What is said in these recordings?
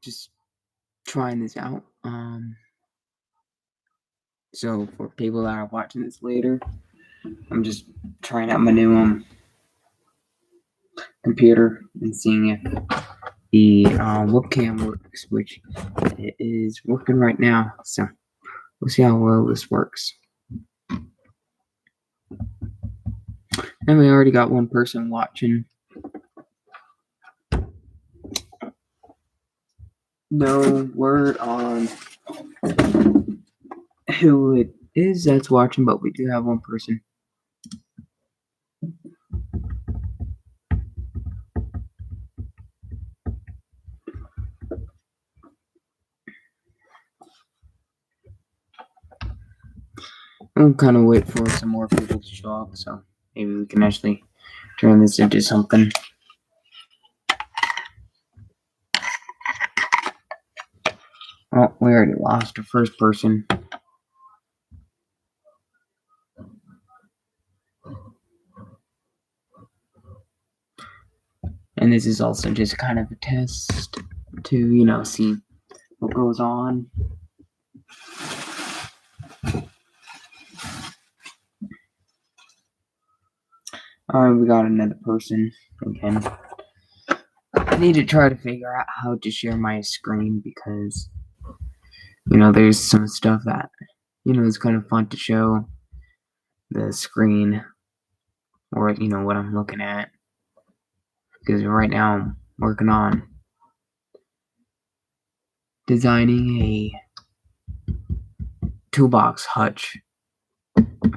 just trying this out. So for people that are watching this later, I'm just trying out my new computer and seeing if the webcam works, which it is working right now. So we'll see how well this works. And we already got one person watching. No word on who it is that's watching, but we do have one person. I'll kind of wait for some more people to show up, so maybe we can actually turn this into something. Oh, we already lost the first person. And this is also just kind of a test to, see what goes on. Alright, we got another person again. I need to try to figure out how to share my screen because, there's some stuff that, is kind of fun to show the screen or, what I'm looking at. Because right now I'm working on designing a toolbox hutch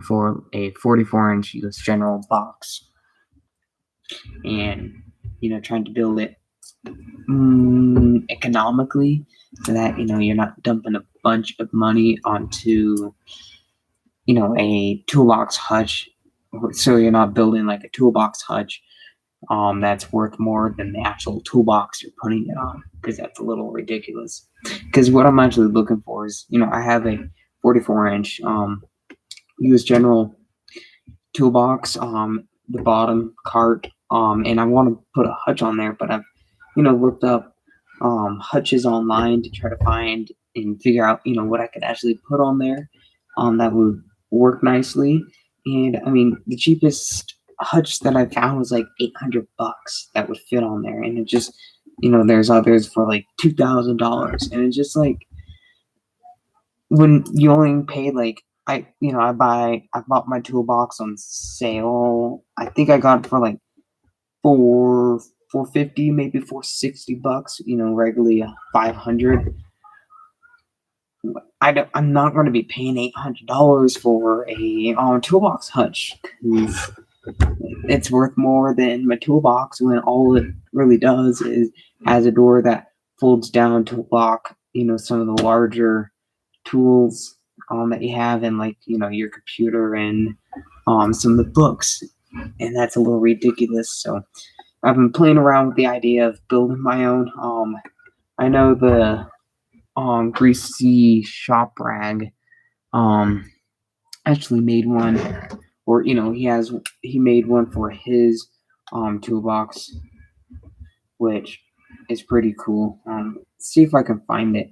for a 44-inch US General box. And, trying to build it economically so that, you're not dumping a bunch of money onto, a toolbox hutch. So you're not building like a toolbox hutch that's worth more than the actual toolbox you're putting it on, because that's a little ridiculous. Because what I'm actually looking for is, I have a 44-inch US General toolbox, the bottom cart, and I want to put a hutch on there, but I've, looked up hutches online to try to find and figure out, what I could actually put on there that would work nicely. And I mean, the cheapest hutch that I found was like $800 that would fit on there, and it just, there's others for like $2,000, and it's just like when you only pay like I bought my toolbox on sale. I think I got it for like $450, maybe $460. Regularly $500. I'm not going to be paying $800 for a toolbox hutch because it's worth more than my toolbox when all it really does is has a door that folds down to block some of the larger tools that you have in like your computer and some of the books, and that's a little ridiculous. So I've been playing around with the idea of building my own. I know the greasy shop rag actually made one, or he made one for his toolbox, which is pretty cool. See if I can find it.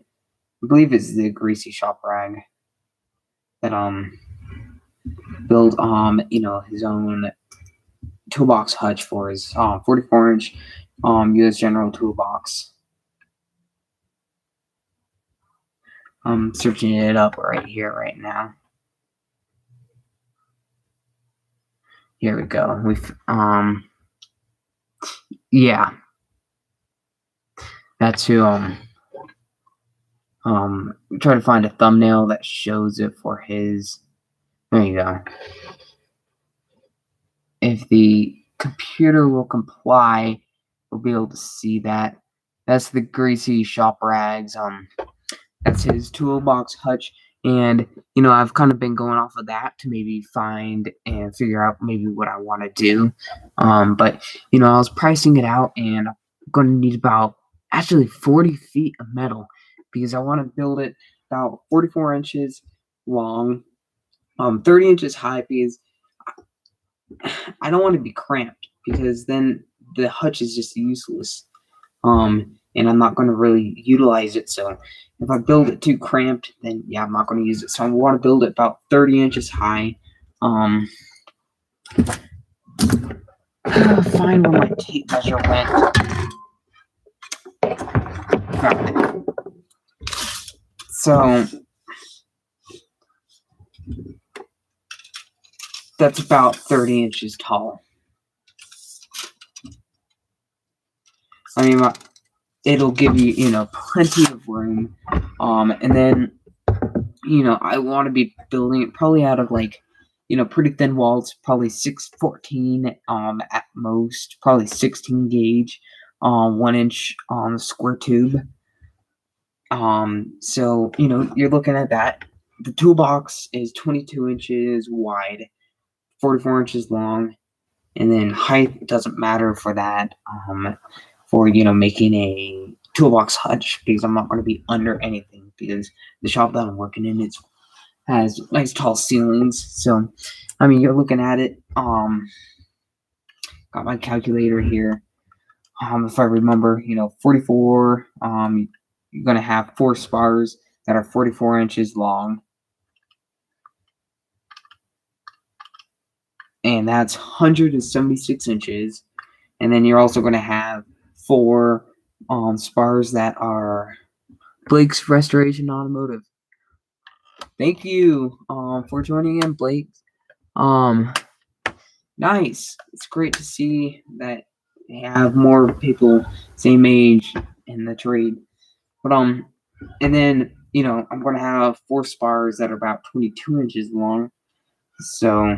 I believe it's the greasy shop rag that built his own toolbox hutch for his 44-inch US General toolbox. I'm searching it up right here right now. Here we go. We've yeah. That's who try to find a thumbnail that shows it for his. There you go. If the computer will comply, we'll be able to see that. That's the greasy shop rags. That's his toolbox hutch, and I've kind of been going off of that to maybe find and figure out maybe what I want to do. But I was pricing it out, and I'm going to need about actually 40 feet of metal because I want to build it about 44 inches long, 30 inches high, because I don't want to be cramped because then the hutch is just useless. and I'm not going to really utilize it. So if I build it too cramped, then yeah, I'm not going to use it. So I want to build it about 30 inches high. Find where my tape measure went. So that's about 30 inches tall. I mean, it'll give you, plenty of room. And then, I want to be building it probably out of like, pretty thin walls, probably 614 at most, probably 16 gauge, 1 inch square tube. So you're looking at that. The toolbox is 22 inches wide, 44 inches long, and then height doesn't matter for that. For making a toolbox hutch, because I'm not going to be under anything, because the shop that I'm working in has nice tall ceilings. So I mean, you're looking at it. Got my calculator here. If I remember, 44. You're gonna have 4 spars that are 44 inches long, and that's 176 inches. And then you're also gonna have 4 spars that are Blake's Restoration Automotive. Thank you for joining in, Blake. Nice. It's great to see that you have more people same age in the trade. But and then I'm gonna have 4 spars that are about 22 inches long. So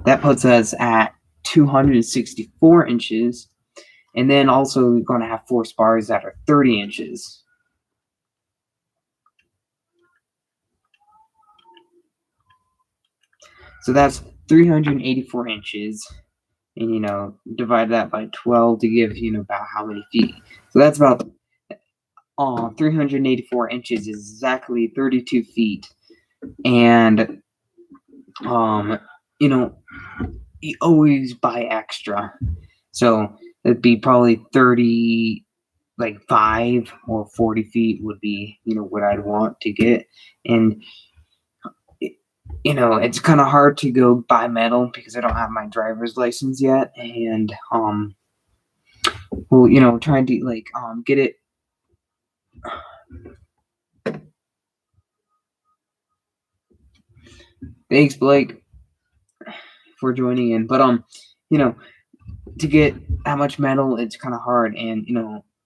that puts us at 264 inches. And then also we're going to have 4 spars that are 30 inches. So that's 384 inches. And, divide that by 12 to give, about how many feet. So that's about 384 inches is exactly 32 feet. And, you always buy extra. So it'd be probably 30, like 5 or 40 feet would be, what I'd want to get. And, it's kind of hard to go buy metal because I don't have my driver's license yet. And, trying to get it. Thanks, Blake, for joining in. But, to get that much metal, it's kind of hard. And,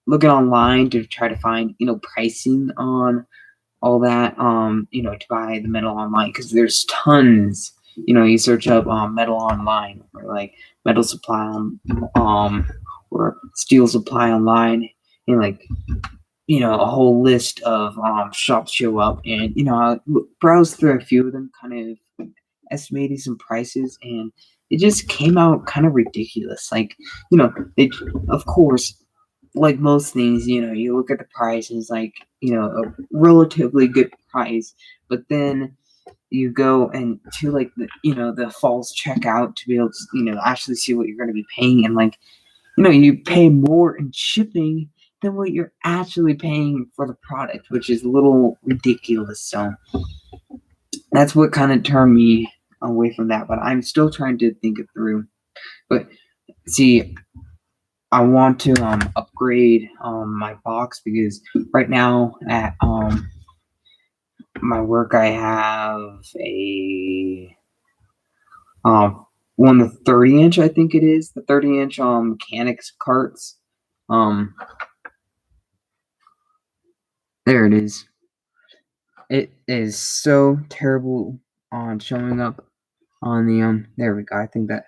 looking online to try to find, pricing on all that, to buy the metal online, because there's tons. You search up metal online, or like metal supply or steel supply online, and a whole list of shops show up, and I browsed through a few of them, kind of estimating some prices, and it just came out kind of ridiculous. They, of course, like most things, you look at the prices, a relatively good price, but then you go and to the false checkout to be able to, actually see what you're going to be paying, and you pay more in shipping than what you're actually paying for the product, which is a little ridiculous. So that's what kind of turned me away from that, but I'm still trying to think it through. But see, I want to upgrade my box, because right now at my work I have a one of the 30-inch, I think it is, the 30-inch mechanics carts. There it is. It is so terrible on showing up on the there we go. I think that,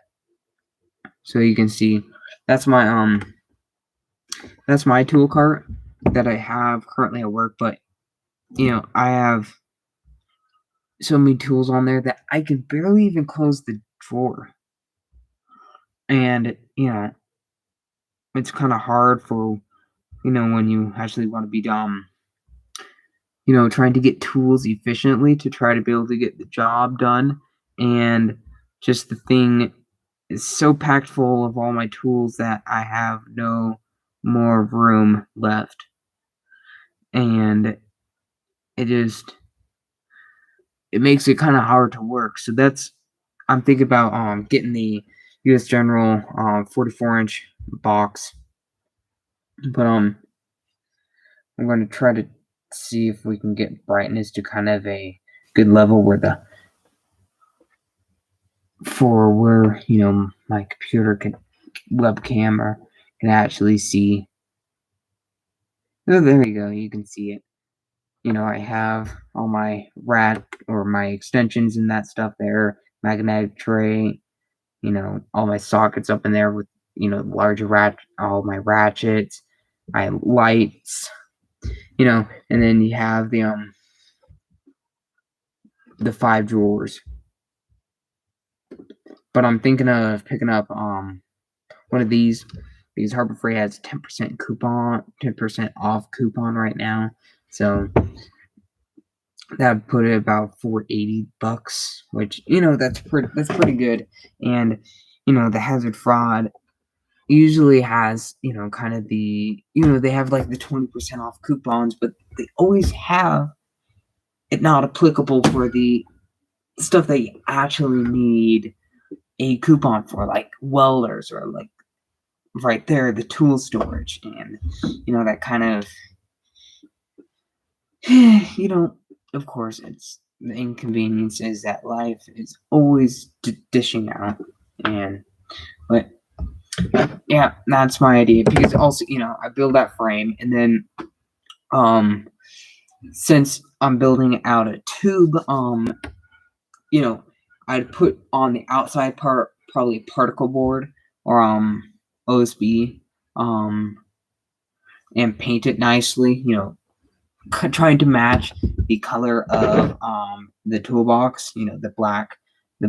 so you can see, that's my tool cart that I have currently at work. But I have so many tools on there that I can barely even close the drawer. And it's kind of hard for when you actually want to be trying to get tools efficiently to try to be able to get the job done. And just the thing is so packed full of all my tools that I have no more room left. And it makes it kind of hard to work. So I'm thinking about getting the US General 44-inch box. But I'm going to try to see if we can get brightness to kind of a good level where my computer webcam can actually see. Oh, there you go. You can see it. I have all my my extensions and that stuff there, magnetic tray, all my sockets up in there with, all my ratchets, my lights, and then you have the 5 drawers. But I'm thinking of picking up one of these because Harbor Freight has 10% off coupon right now. So that would put it about $480, which that's pretty good. And the hazard fraud usually has kind of they have like the 20% off coupons, but they always have it not applicable for the stuff that you actually need a coupon for, like welders or like right there the tool storage, and that kind of of course it's the inconvenience is that life is always dishing out. But yeah, that's my idea, because also I build that frame, and then since I'm building out a tube, I'd put on the outside part probably particle board or OSB, and paint it nicely, trying to match the color of the toolbox, the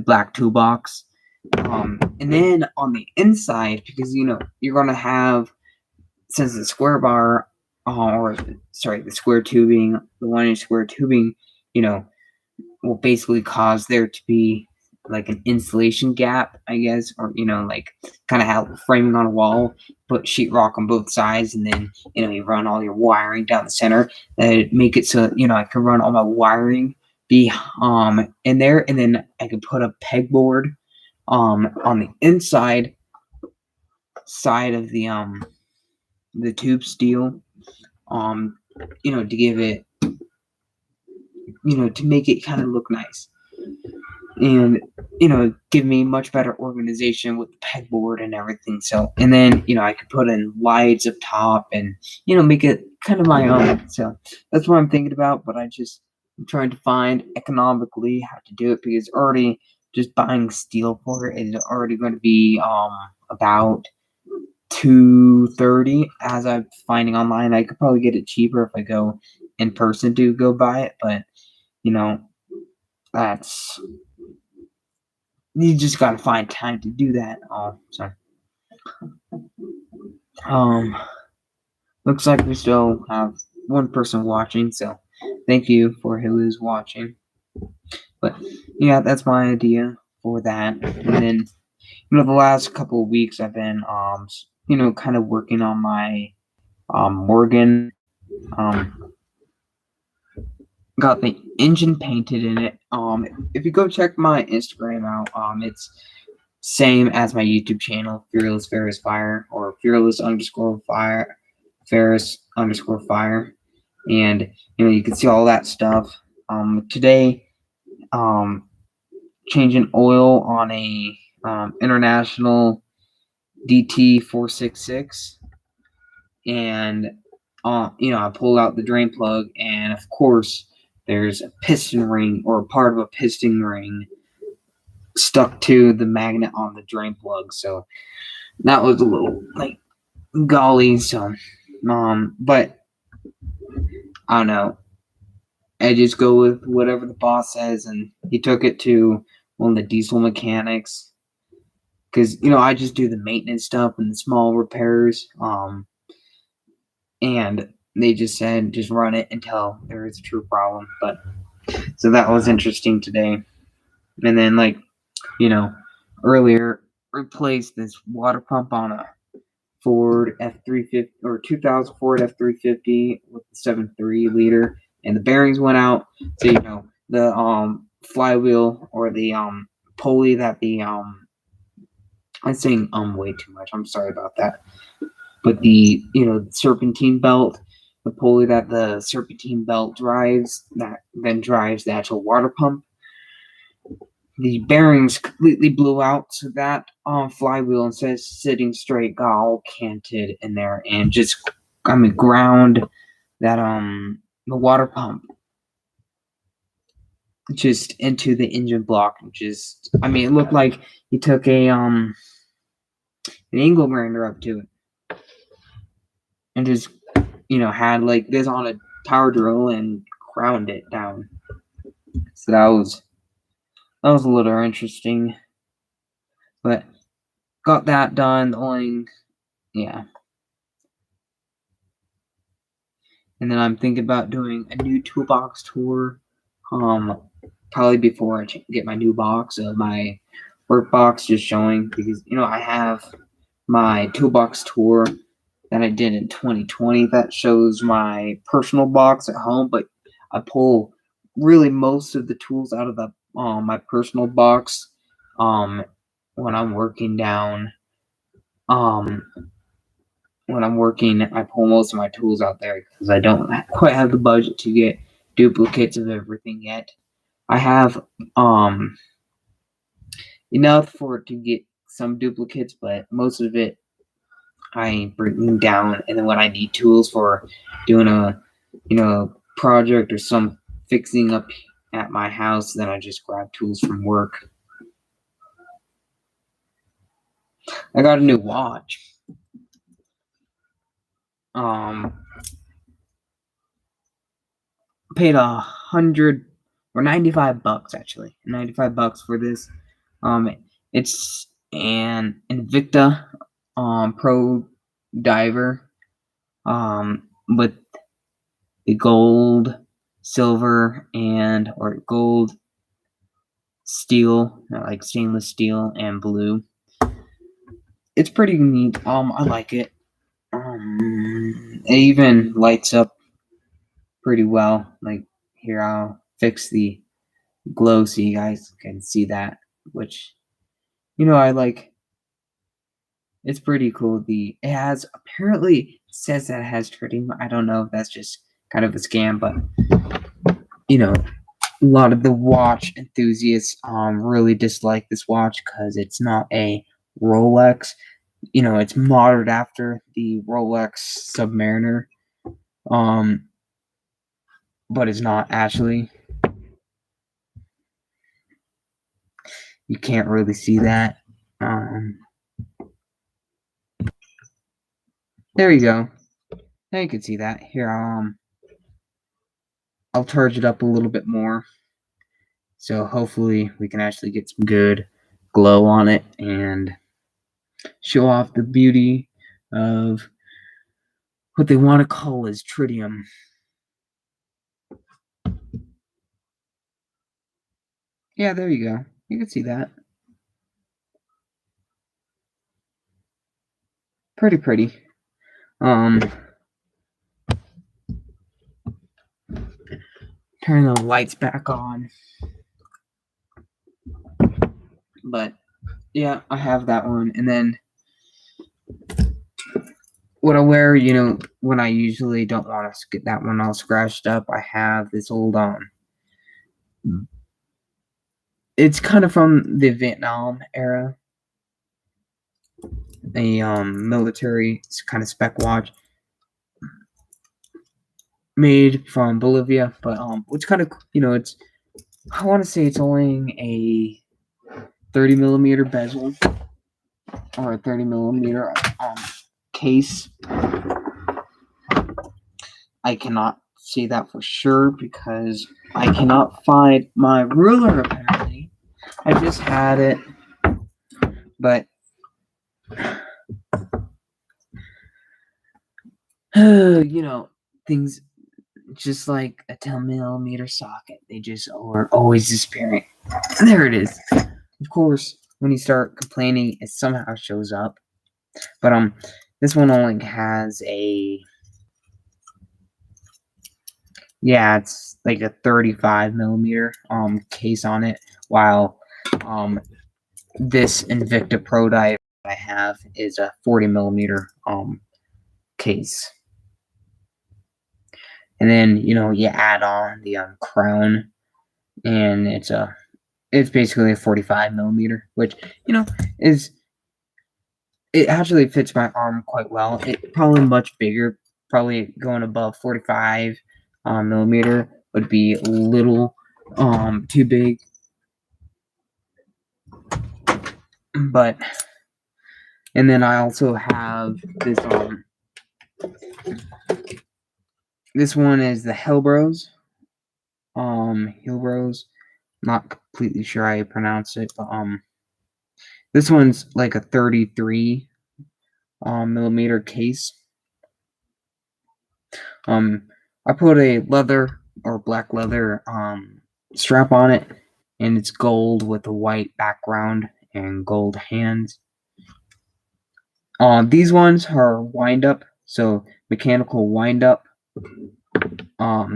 black toolbox. And then on the inside, because you're gonna have, since the square bar, the square tubing, the 1-inch square tubing, will basically cause there to be like an insulation gap, I guess, or like kind of have framing on a wall, put sheetrock on both sides, and then you run all your wiring down the center, make it so I can run all my wiring be in there, and then I can put a pegboard on the inside side of the tube steel, to give it, to make it kind of look nice, and give me much better organization with the pegboard and everything. So, and then I could put in lights up top and make it kind of my own. So that's what I'm thinking about. But I'm trying to find economically how to do it, because already just buying steel for it is already going to be about $230, as I'm finding online. I could probably get it cheaper if I go in person to go buy it, but that's, you just gotta find time to do that. So looks like we still have one person watching, so thank you for who is watching. But yeah, that's my idea for that. And then the last couple of weeks I've been kind of working on my Morgan. Got the engine painted in it. If you go check my Instagram out, it's same as my YouTube channel, Fearless Ferris Fire, or Fearless_Fire, and you can see all that stuff. Today, changing oil on a International DT 466, and I pulled out the drain plug, and of course there's a piston ring, or part of a piston ring, stuck to the magnet on the drain plug. So that was a little like golly. So but I don't know, I just go with whatever the boss says, and he took it to one of the diesel mechanics, because I just do the maintenance stuff and the small repairs, and they just said just run it until there is a true problem. But so that was interesting today. And then earlier replace this water pump on a Ford F350 or 2000 Ford F350 with the 7.3 liter, and the bearings went out. So the flywheel or the pulley that the I'm saying way too much. I'm sorry about that. But the serpentine belt, the pulley that the serpentine belt drives, that then drives the actual water pump. The bearings completely blew out, so that flywheel, instead of sitting straight, got all canted in there and just ground that the water pump just into the engine block. It looked like he took an angle grinder up to it and just had like this on a power drill and ground it down. So that was a little interesting, but got that done. And then I'm thinking about doing a new toolbox tour, probably before I get my new box of my work box, just showing, because I have my toolbox tour that I did in 2020 that shows my personal box at home, but I pull really most of the tools out of the my personal box when I'm working down. When I'm working, I pull most of my tools out there because I don't quite have the budget to get duplicates of everything yet. I have enough to get some duplicates, but most of it I bring down, and then when I need tools for doing a project or some fixing up at my house, then I just grab tools from work. I got a new watch. Paid $95 actually. $95 for this. It's an Invicta Pro Diver with the gold, silver, or gold, steel, like stainless steel, and blue. It's pretty neat. I like it. It even lights up pretty well. Like here, I'll fix the glow so you guys can see that, which I like. It's pretty cool. It has, apparently says that it has tritium. I don't know if that's just kind of a scam, but a lot of the watch enthusiasts really dislike this watch because it's not a Rolex. It's modeled after the Rolex Submariner, but it's not actually. You can't really see that. There you go. Now you can see that. Here, I'll charge it up a little bit more. So hopefully we can actually get some good glow on it and show off the beauty of what they want to call as tritium. Yeah, there you go. You can see that. Pretty. Turn the lights back on. But yeah, I have that one. And then what I wear, when I usually don't want to get that one all scratched up, I have this old it's kind of from the Vietnam era, a military kind of spec watch made from Bolivia, but it's kind of, it's, I want to say it's only a 30 millimeter bezel or a 30 millimeter case. I cannot say that for sure because I cannot find my ruler apparently. I just had it, but things just like a 10 millimeter socket, they just are always disappearing. There it is. Of course, when you start complaining, it somehow shows up. But this one only has a, yeah, it's like a 35 millimeter case on it, while this Invicta Pro Dive I have is a 40 millimeter case. And then, you know, you add on the crown, and it's basically a 45 millimeter, which, you know, it actually fits my arm quite well. It probably much bigger, probably going above 45 millimeter would be a little too big. But, and then I also have this one is the Hellbros. Hellbros. Not completely sure how you pronounce it, but this one's like a 33 millimeter case. I put a leather or black leather strap on it, and it's gold with a white background and gold hands. These ones are wind up, so mechanical wind up.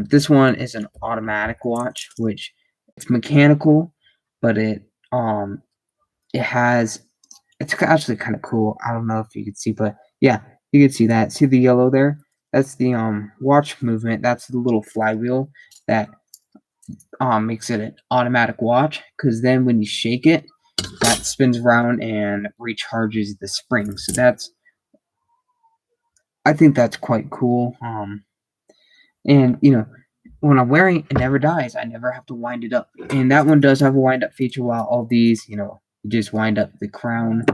This one is an automatic watch, which it's mechanical, but it's actually kind of cool. I don't know if you can see, but yeah, you can see that. See the yellow there? That's the watch movement. That's the little flywheel that makes it an automatic watch, because then when you shake it, that spins around and recharges the spring. So I think that's quite cool. And you know, when I'm wearing it, it never dies. I never have to wind it up. And that one does have a wind up feature, while all these, you know, you just wind up the crown.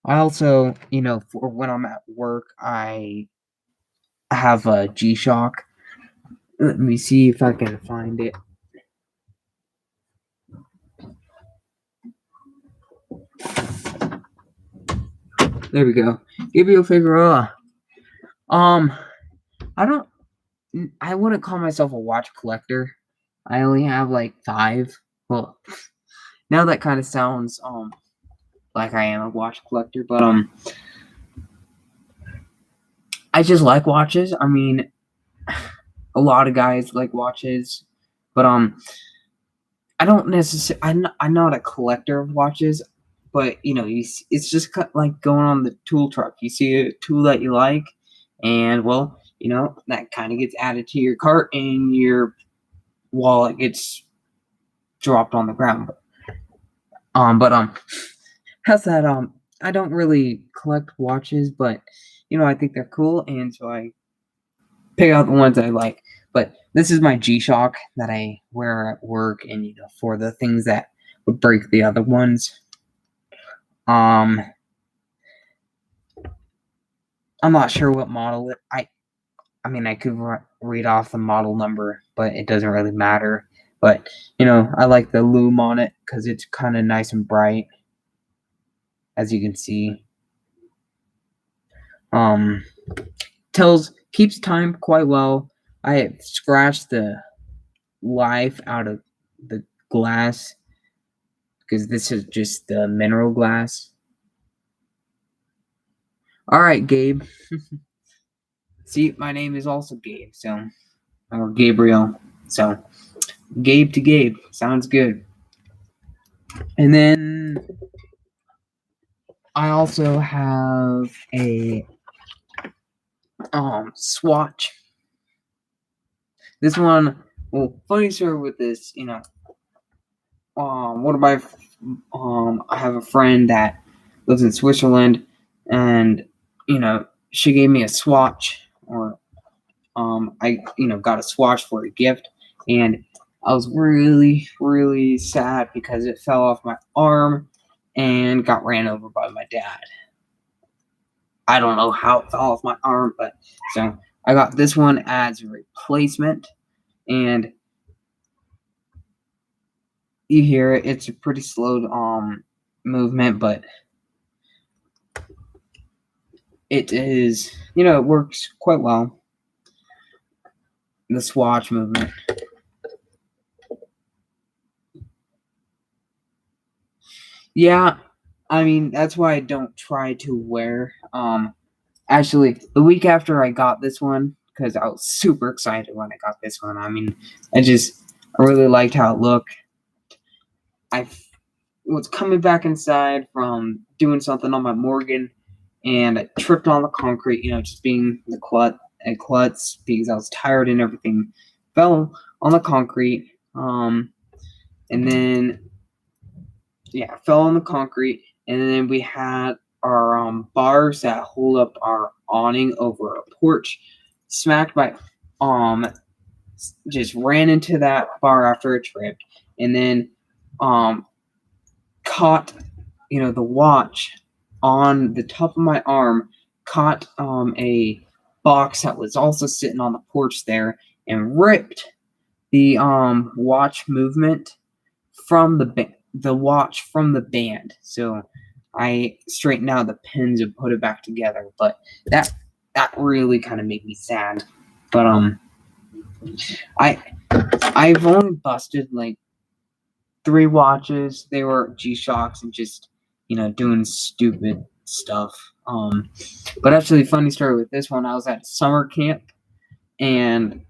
I also, you know, for when I'm at work, I have a G-Shock. Let me see if I can find it. There we go. Gabriel Figueroa. I wouldn't call myself a watch collector. I only have like 5. Well, now that kind of sounds like I am a watch collector, but I just like watches. I mean, a lot of guys like watches, but I don't necessarily. I'm not a collector of watches, but you know, it's just like going on the tool truck. You see a tool that you like, and well, you know, that kind of gets added to your cart, and your wallet gets dropped on the ground. But how's that? I don't really collect watches, but you know, I think they're cool, and so I pick out the ones I like. But this is my G-Shock that I wear at work, and you know, for the things that would break the other ones. I'm not sure what model I mean, I could read off the model number, but it doesn't really matter. But you know, I like the lume on it because it's kind of nice and bright, as you can see. Keeps time quite well. I scratched the life out of the glass because this is just the mineral glass. All right, Gabe. See, my name is also Gabe, so, or Gabriel. So, Gabe to Gabe sounds good. And then I also have a swatch. This one, well, funny story with this, you know. One of my I have a friend that lives in Switzerland, and you know, she gave me a swatch, or I got a swatch for a gift, and I was really, really sad because it fell off my arm and got ran over by my dad. I don't know how it fell off my arm, but so I got this one as a replacement, and you hear it, it's a pretty slow movement, but it is, you know, it works quite well. The swatch movement. Yeah, I mean, that's why I don't try to wear. Actually, the week after I got this one, because I was super excited when I got this one. I mean, I really liked how it looked. I was coming back inside from doing something on my Morgan, and I tripped on the concrete. Just being the klutz because I was tired and everything. Fell on the concrete. And then yeah, fell on the concrete, and then we had our bars that hold up our awning over a porch smacked by just ran into that bar after it tripped, and then caught the watch on the top of my arm, caught a box that was also sitting on the porch there, and ripped the watch movement from the watch from the band. So I straightened out the pins and put it back together. But that really kind of made me sad. But I've only busted like 3 watches. They were G-Shocks and just doing stupid stuff. But actually, funny story with this one. I was at summer camp, and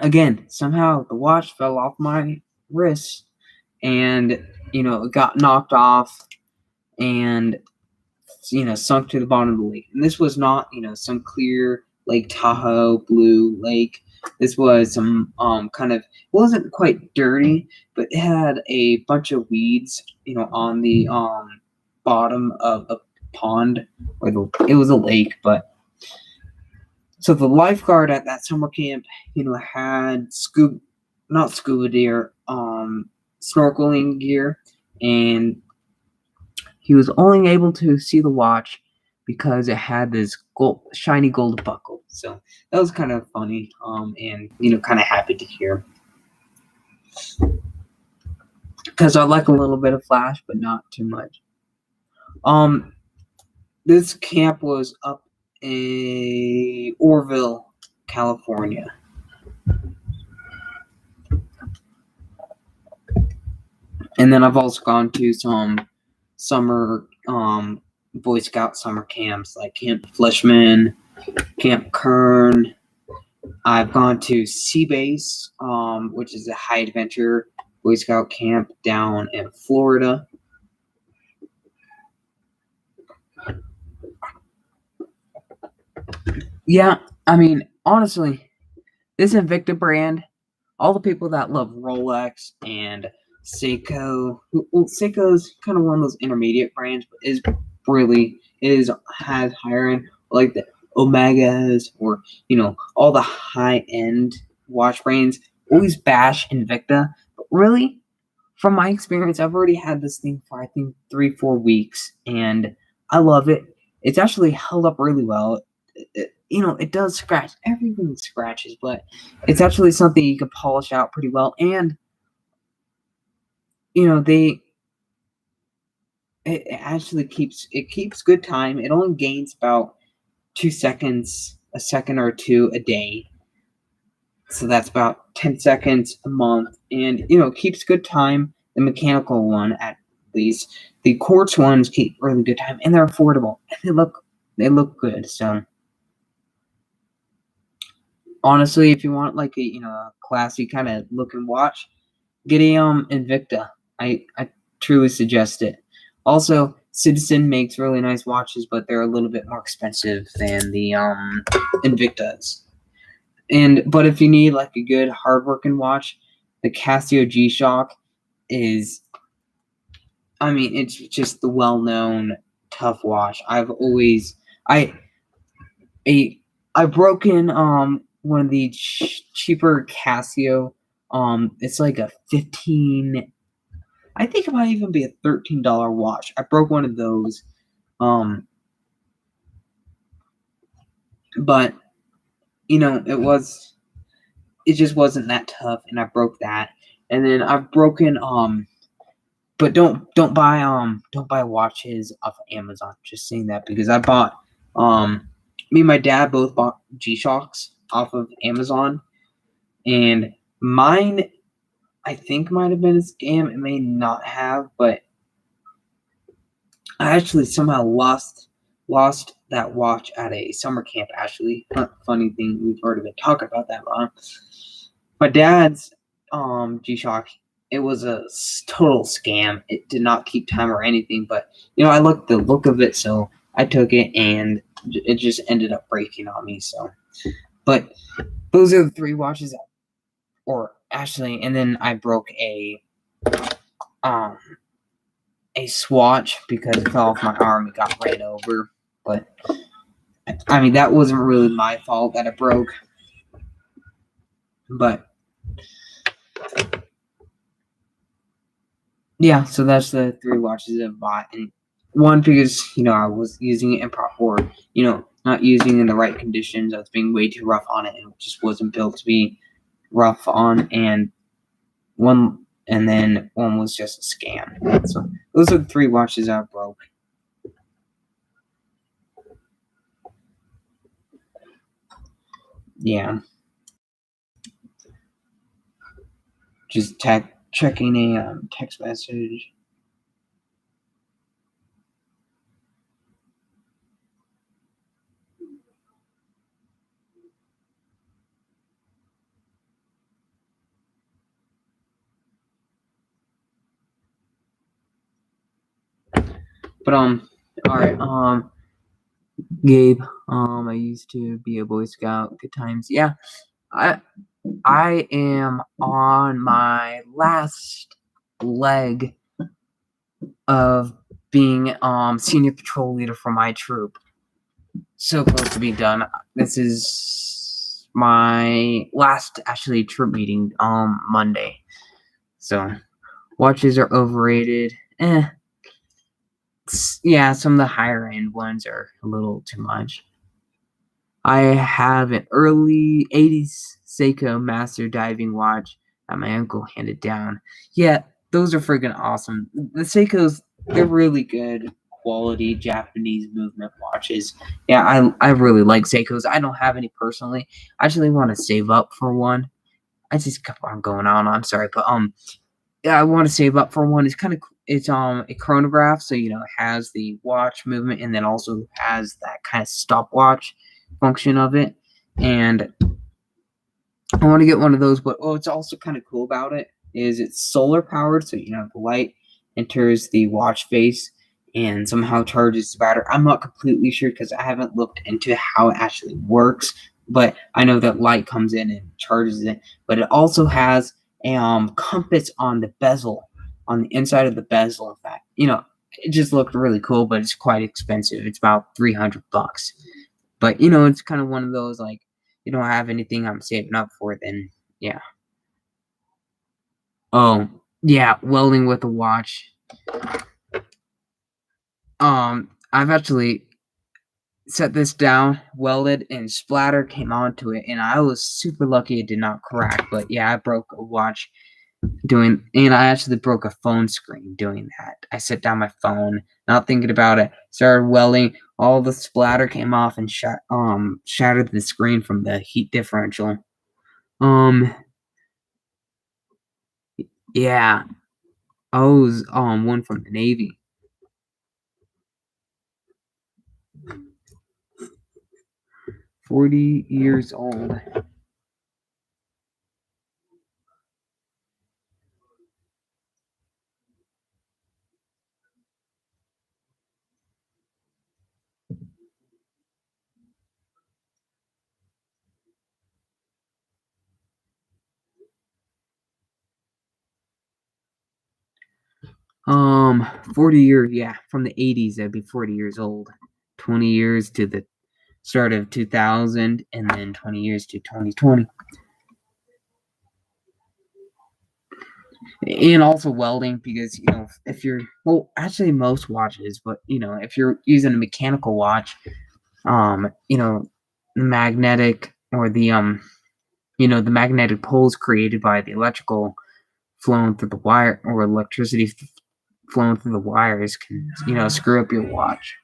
again, somehow the watch fell off my wrist, and it got knocked off and sunk to the bottom of the lake. And this was not some clear Lake Tahoe blue lake. This was some kind of, it wasn't quite dirty, but it had a bunch of weeds on the bottom of a pond, or it was a lake. But so the lifeguard at that summer camp had not scuba gear, snorkeling gear, and he was only able to see the watch because it had this shiny gold buckle. So that was kind of funny, and kind of happy to hear, because I like a little bit of flash, but not too much. This camp was up in Orville, California. And then I've also gone to some summer Boy Scout summer camps like Camp Fleshman, Camp Kern. I've gone to Sea Base, which is a high adventure Boy Scout camp down in Florida. Yeah, I mean, honestly, this Invicta brand, all the people that love Rolex and Seiko, well, Seiko's kind of one of those intermediate brands, but has higher end, like the Omegas, or all the high end watch brands always bash Invicta. But really, from my experience, I've already had this thing for I think 3-4 weeks, and I love it. It's actually held up really well. It does scratch. Everything scratches, but it's actually something you can polish out pretty well. And it actually keeps good time. It only gains about 2 seconds, a second or two a day. So that's about 10 seconds a month, and keeps good time. The mechanical one, at least. The quartz ones keep really good time, and they're affordable, and they look good. So honestly, if you want like a classy kind of looking watch, get a Invicta. I truly suggest it. Also, Citizen makes really nice watches, but they're a little bit more expensive than the Invictas. But if you need like a good hardworking watch, the Casio G-Shock is, I mean, it's just the well-known tough watch. I've broken one of the cheaper Casio. It's like a 15. I think it might even be a $13 watch. I broke one of those. But it just wasn't that tough, and I broke that. And then I've broken but don't buy watches off of Amazon. Just saying that, because I bought me and my dad both bought G-Shocks off of Amazon, and mine I think might have been a scam. It may not have, but I actually somehow lost that watch at a summer camp. Actually, funny thing, we've already been talking about that. My dad's G-Shock, it was a total scam. It did not keep time or anything, but I liked the look of it, so I took it, and it just ended up breaking on me. So, but those are the three watches that, or actually, and then I broke a swatch because it fell off my arm. It got ran over, but I mean that wasn't really my fault that it broke. But yeah, so that's the three watches I've bought, and one because I was using it improper, not using it in the right conditions. I was being way too rough on it, and it just wasn't built to be rough on. And then one was just a scam. So those are the three watches I broke. Yeah, just checking a text message. But all right, Gabe, I used to be a Boy Scout. Good times. Yeah, I am on my last leg of being senior patrol leader for my troop. So close to being done. This is my last actually troop meeting Monday. So watches are overrated. Yeah, some of the higher end ones are a little too much. I have an early 80s Seiko Master Diving watch that my uncle handed down. Yeah, those are freaking awesome. The Seikos, they're really good quality Japanese movement watches. Yeah, I really like Seikos. I don't have any personally. I actually want to save up for one. I just kept on going on. I'm sorry, but yeah, I want to save up for one. It's a chronograph, so it has the watch movement and then also has that kind of stopwatch function of it. And I want to get one of those, but what's also kind of cool about it is it's solar powered, so the light enters the watch face and somehow charges the battery. I'm not completely sure because I haven't looked into how it actually works, but I know that light comes in and charges it. But it also has a compass on the bezel, on the inside of the bezel. In fact, it just looked really cool, but it's quite expensive. It's about $300. But it's kind of one of those like you don't have anything I'm saving up for, then yeah. Oh, yeah, welding with a watch. I've actually set this down, welded, and splatter came onto it, and I was super lucky it did not crack. But yeah, I broke a watch and I actually broke a phone screen doing that. I set down my phone, not thinking about it, started welding, all the splatter came off and shattered the screen from the heat differential. Yeah, I was one from the Navy. 40 years old. 40 years, yeah, from the 80s, I'd be 40 years old. 20 years to the start of 2000, and then 20 years to 2020. And also welding, because, if you're, well, actually most watches, but, if you're using a mechanical watch, the magnetic or the magnetic poles created by the electrical flowing through the wire or electricity flowing through the wires can, screw up your watch.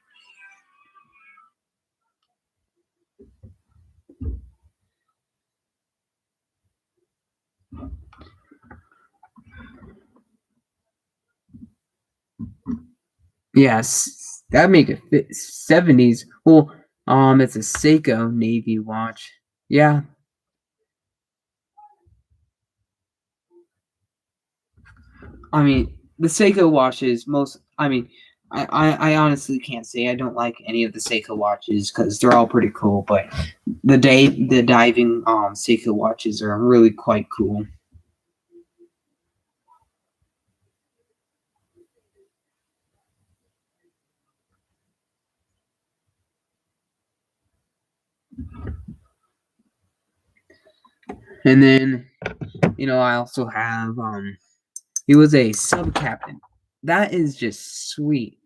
Yes, That'd make it fit 70s. Well, it's a Seiko Navy watch. Yeah. I mean, the Seiko watches, I honestly can't say I don't like any of the Seiko watches because they're all pretty cool, but the diving Seiko watches are really quite cool. And then, I also have he was a sub captain. That is just sweet.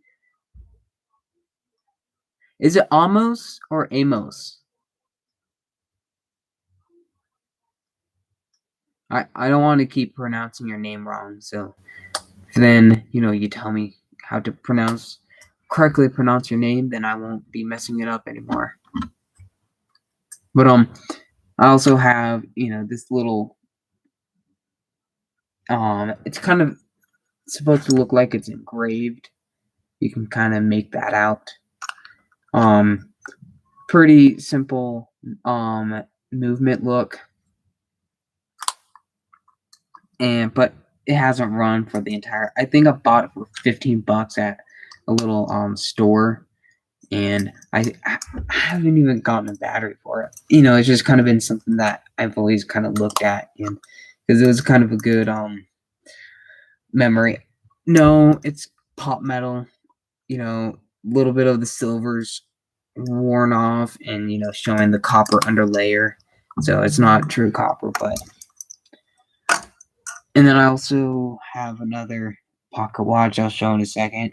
Is it Amos or Amos? I don't want to keep pronouncing your name wrong, so then you tell me how to correctly pronounce your name, then I won't be messing it up anymore. But I also have this little it's kind of supposed to look like it's engraved. You can kind of make that out. Pretty simple movement look, but it hasn't run for the entire. I think I bought it for $15 at a little store, and I haven't even gotten a battery for it. It's just kind of been something that I've always kind of looked at, and because it was kind of a good memory. No, it's pop metal. A little bit of the silver's worn off, and showing the copper underlayer, so it's not true copper. But and then I also have another pocket watch I'll show in a second.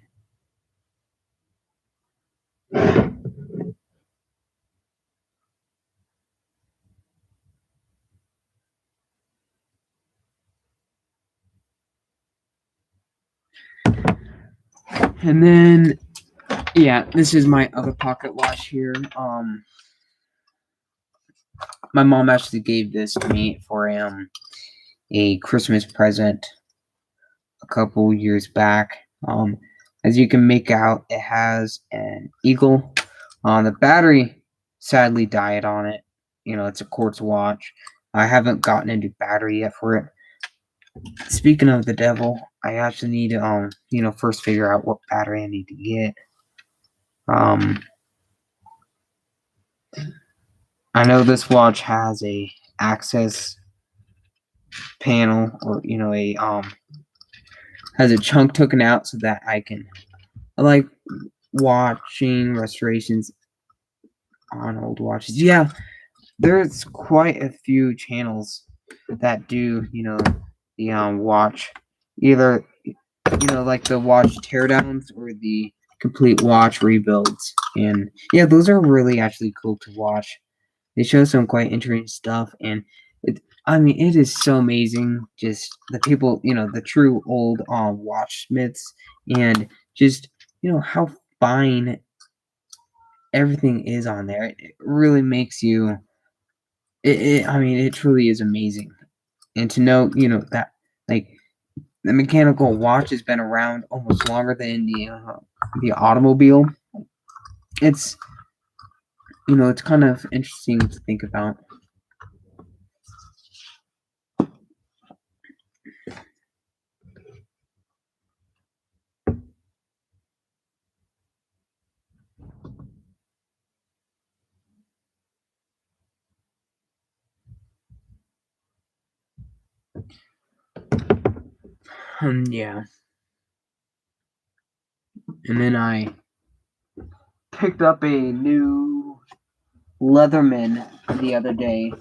And then, yeah, this is my other pocket watch here. My mom actually gave this to me for a Christmas present a couple years back. As you can make out, it has an eagle. The battery sadly died on it. It's a quartz watch. I haven't gotten a new battery yet for it. Speaking of the devil, I actually need to first figure out what battery I need to get. I know this watch has a access panel, or has a chunk taken out so that I like watching restorations on old watches. Yeah, there's quite a few channels that do the watch, either like the watch teardowns or the complete watch rebuilds, and yeah, those are really actually cool to watch. They show some quite interesting stuff, and it is so amazing, just the people, the true old watchsmiths, and just how fine everything is on there. It really makes you. It truly is amazing, and to know that like the mechanical watch has been around almost longer than the automobile. It's it's kind of interesting to think about. Yeah. And then I picked up a new Leatherman the other day.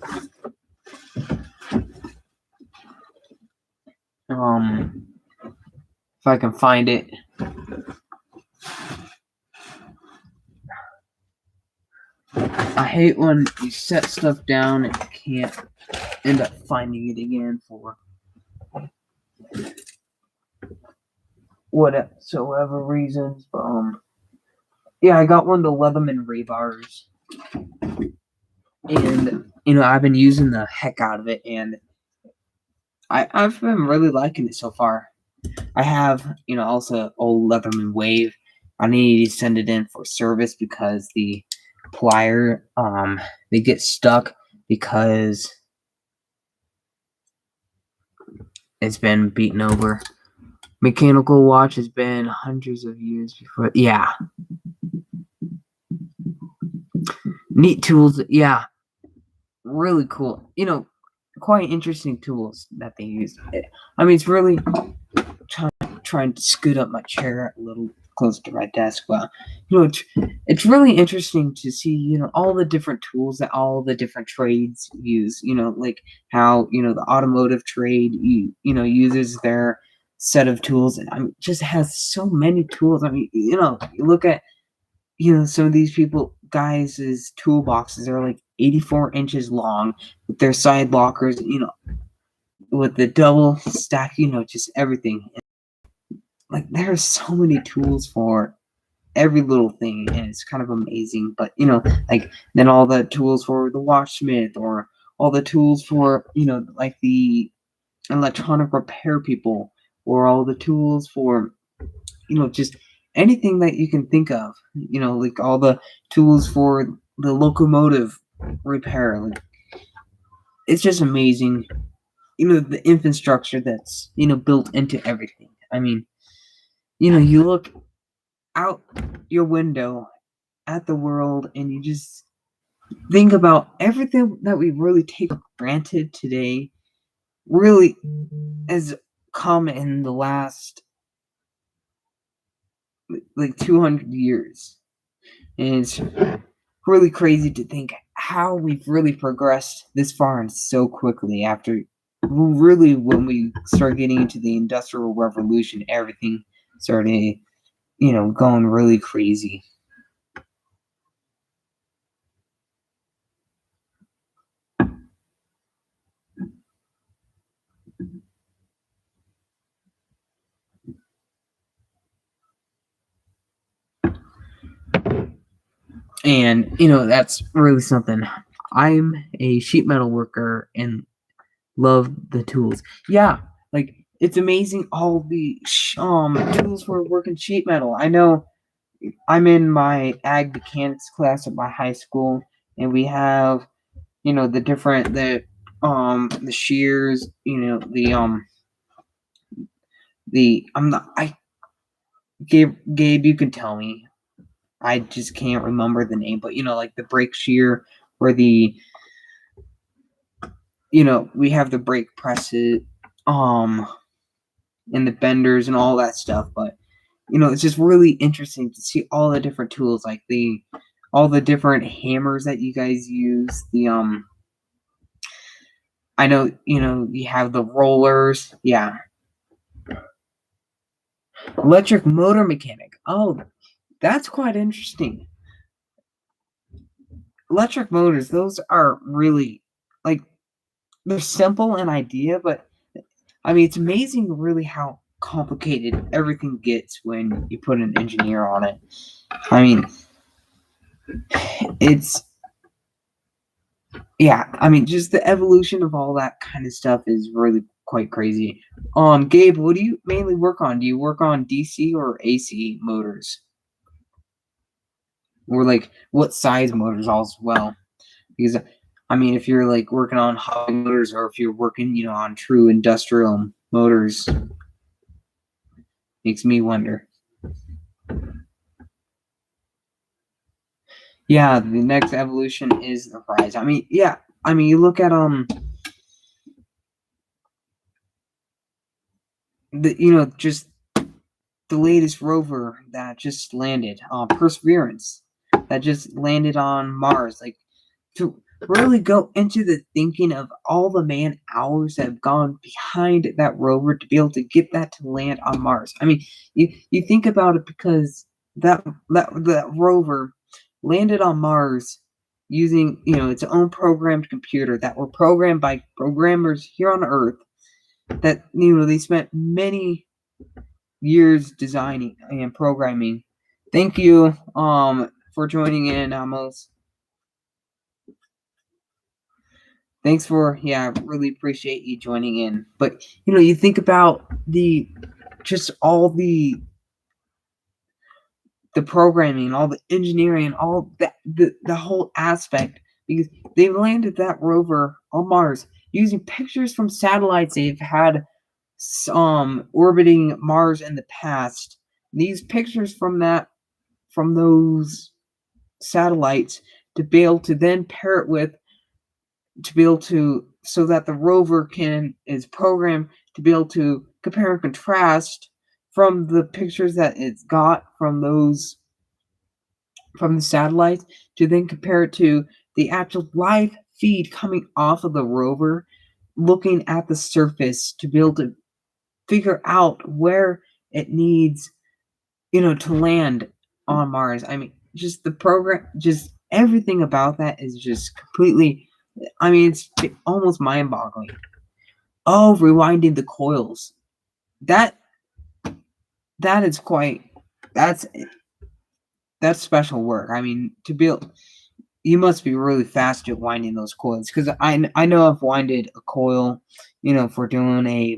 If I can find it. I hate when you set stuff down and you can't end up finding it again for whatsoever reasons. But yeah, I got one of the Leatherman Ray bars, and I've been using the heck out of it, and I've been really liking it so far. I have also old Leatherman Wave, I need to send it in for service because the plier, they get stuck because it's been beaten over. Mechanical watch has been hundreds of years before. Yeah. Neat tools. Yeah. Really cool. Quite interesting tools that they use. I mean, it's really trying to scoot up my chair a little closer to my desk. But it's really interesting to see all the different tools that all the different trades use. Like how the automotive trade uses their set of tools, and just has so many tools. I mean, you look at some of these guys' toolboxes are like 84 inches long with their side lockers, with the double stack, just everything. Like there are so many tools for every little thing, and it's kind of amazing. But like then all the tools for the watchsmith, or all the tools for like the electronic repair people, or all the tools for just anything that you can think of. Like all the tools for the locomotive repair. Like it's just amazing. The infrastructure that's built into everything. I mean, you look out your window at the world and you just think about everything that we really take for granted today really has come in the last like 200 years. And it's really crazy to think how we've really progressed this far and so quickly after really when we start getting into the Industrial Revolution, everything started going really crazy. And that's really something. I'm a sheet metal worker and love the tools. Yeah, like it's amazing all the tools for working sheet metal. I know I'm in my ag mechanics class at my high school, and we have the shears, Gabe, you can tell me. I just can't remember the name, but like the brake shear, or we have the brake presses, and the benders and all that stuff. But it's just really interesting to see all the different tools, like all the different hammers that you guys use. I know you have the rollers. Yeah. Electric motor mechanic. Oh, that's quite interesting. Electric motors, those are really, like, they're simple in idea, but I mean, it's amazing really how complicated everything gets when you put an engineer on it. I mean, just the evolution of all that kind of stuff is really quite crazy. Gabe, what do you mainly work on? Do you work on DC or AC motors? Or like what size motors as well? Because I mean, if you're like working on hobby motors, or if you're working, on true industrial motors, makes me wonder. Yeah, the next evolution is the rise. I mean, yeah. I mean, you look at just the latest rover that just landed, Perseverance, that just landed on Mars. Like, to really go into the thinking of all the man hours that have gone behind that rover to be able to get that to land on Mars. I mean, you think about it, because that rover landed on Mars using its own programmed computer that were programmed by programmers here on Earth, that they spent many years designing and programming. Thank you for joining in, Amos. Thanks for, really appreciate you joining in. But you think about just all the the programming, all the engineering, all that, the whole aspect, because they landed that rover on Mars using pictures from satellites they've had orbiting Mars in the past. These pictures from those satellites, to be able to then pair it with, to be able to, so that the rover is programmed to be able to compare and contrast from the pictures that it's got from the satellites, to then compare it to the actual live feed coming off of the rover, looking at the surface, to be able to figure out where it needs, to land on Mars. I mean, just the program, just everything about that is just completely, I mean, it's almost mind-boggling. Oh, rewinding the coils. That is quite, that's special work. I mean, you must be really fast at winding those coils, because I know I've winded a coil, for doing a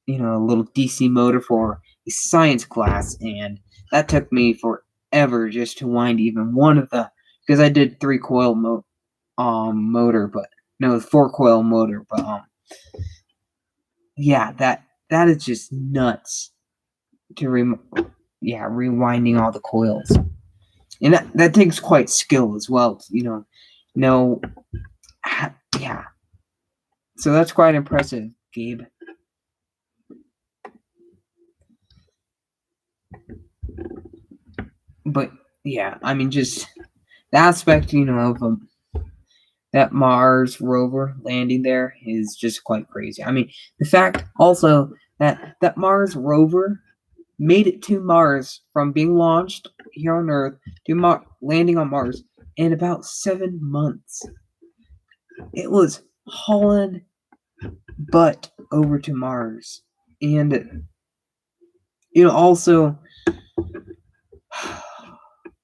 little DC motor for a science class, and that took me forever just to wind even one of the, because I did 3-coil motor, but no, 4-coil motor, but yeah, that is just nuts to rewinding all the coils. And that takes quite skill as well, yeah. So that's quite impressive, Gabe. But yeah, I mean, just the aspect, of that Mars rover landing there is just quite crazy. I mean, the fact also that Mars rover made it to Mars from being launched here on Earth to landing on Mars in about 7 months. It was hauling butt over to Mars. And, also,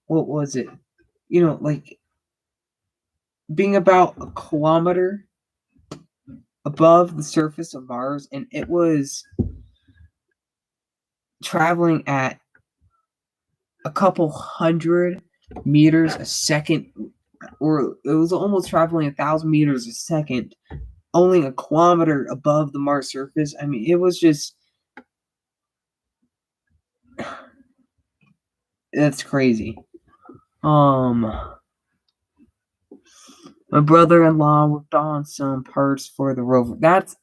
what was it? Like, being about a kilometer above the surface of Mars, and it was traveling at a couple hundred meters a second, or it was almost traveling 1,000 meters a second, only a kilometer above the Mars surface. I mean, it was just, that's crazy. My brother-in-law worked on some parts for the rover. That's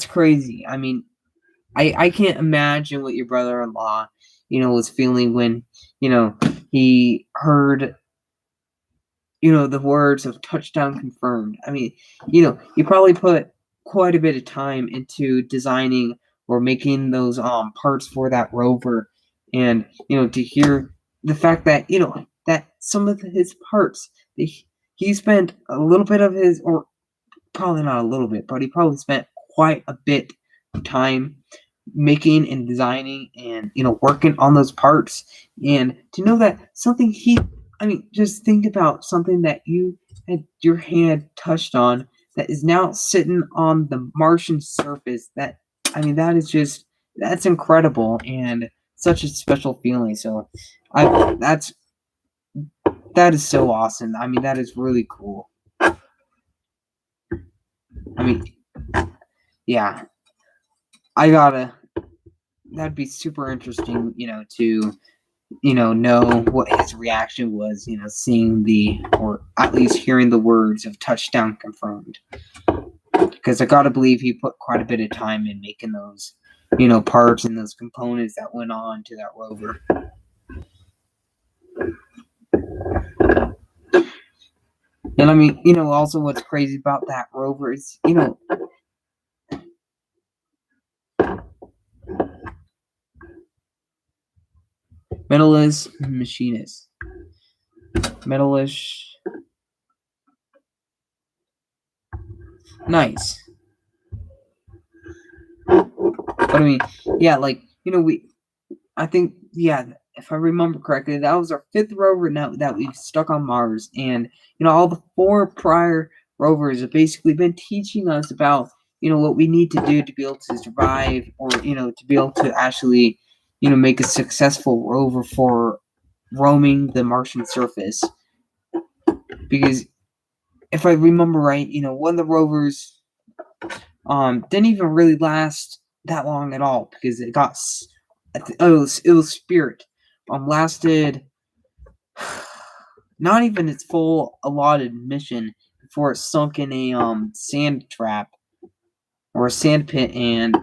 crazy. I mean, I can't imagine what your brother-in-law, was feeling when, he heard, the words of touchdown confirmed. I mean, he probably put quite a bit of time into designing or making those parts for that rover, and to hear the fact that that some of his parts, he spent a little bit of his, or probably not a little bit, but he probably spent quite a bit of time making and designing and working on those parts, and to know that something just think about something that you had your hand touched on that is now sitting on the Martian surface. That is that's incredible and such a special feeling. So that is so awesome. I mean, that is really cool. I mean, yeah, that'd be super interesting, to know what his reaction was, seeing or at least hearing the words of touchdown confirmed. Because I gotta believe he put quite a bit of time in making those, parts and those components that went on to that rover. And I mean, also what's crazy about that rover is, metallist machinist. Metalish. Nice. But I mean, yeah, like, I think, yeah, if I remember correctly, that was our 5th rover now that we've stuck on Mars. And, all the 4 prior rovers have basically been teaching us about, what we need to do to be able to survive, or, to be able to actually, make a successful rover for roaming the Martian surface. Because if I remember right, one of the rovers didn't even really last that long at all, because it was Spirit lasted not even its full allotted mission before it sunk in a sand trap or a sand pit, and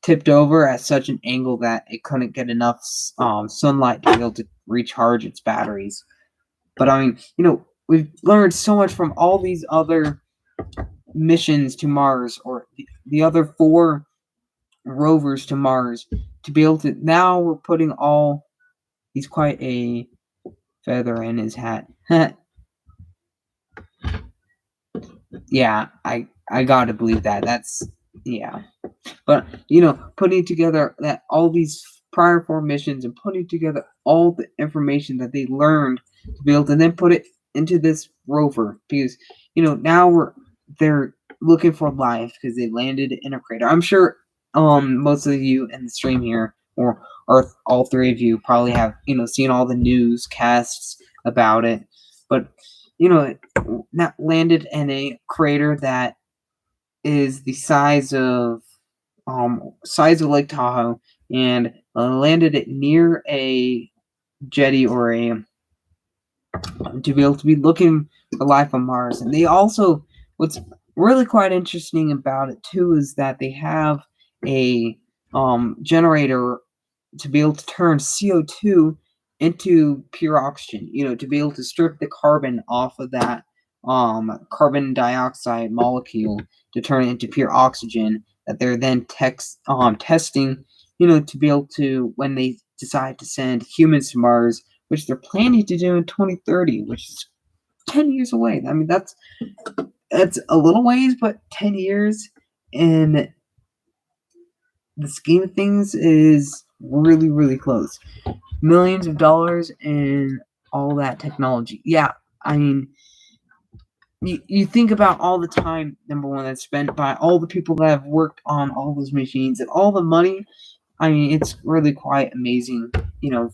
tipped over at such an angle that it couldn't get enough sunlight to be able to recharge its batteries. But I mean, we've learned so much from all these other missions to Mars, or the other 4 rovers to Mars, to be able to. Now we're putting all. He's quite a feather in his hat. Yeah, I gotta believe that. That's yeah. But putting together that all these prior 4 missions and putting together all the information that they learned to be able to then put it into this rover, because now they're looking for life because they landed in a crater. I'm sure most of you in the stream here, or all 3 of you, probably have seen all the newscasts about it. But that landed in a crater that is the size of Lake Tahoe, and landed it near a jetty, or to be able to be looking for life on Mars. And they also, what's really quite interesting about it too, is that they have a generator to be able to turn CO2 into pure oxygen, to be able to strip the carbon off of that carbon dioxide molecule to turn it into pure oxygen, that they're then testing, to be able to, when they decide to send humans to Mars, which they're planning to do in 2030, which is 10 years away. I mean, that's a little ways, but 10 years in the scheme of things is really, really close. Millions of dollars and all that technology. Yeah, I mean, you think about all the time, number one, that's spent by all the people that have worked on all those machines and all the money. I mean, it's really quite amazing,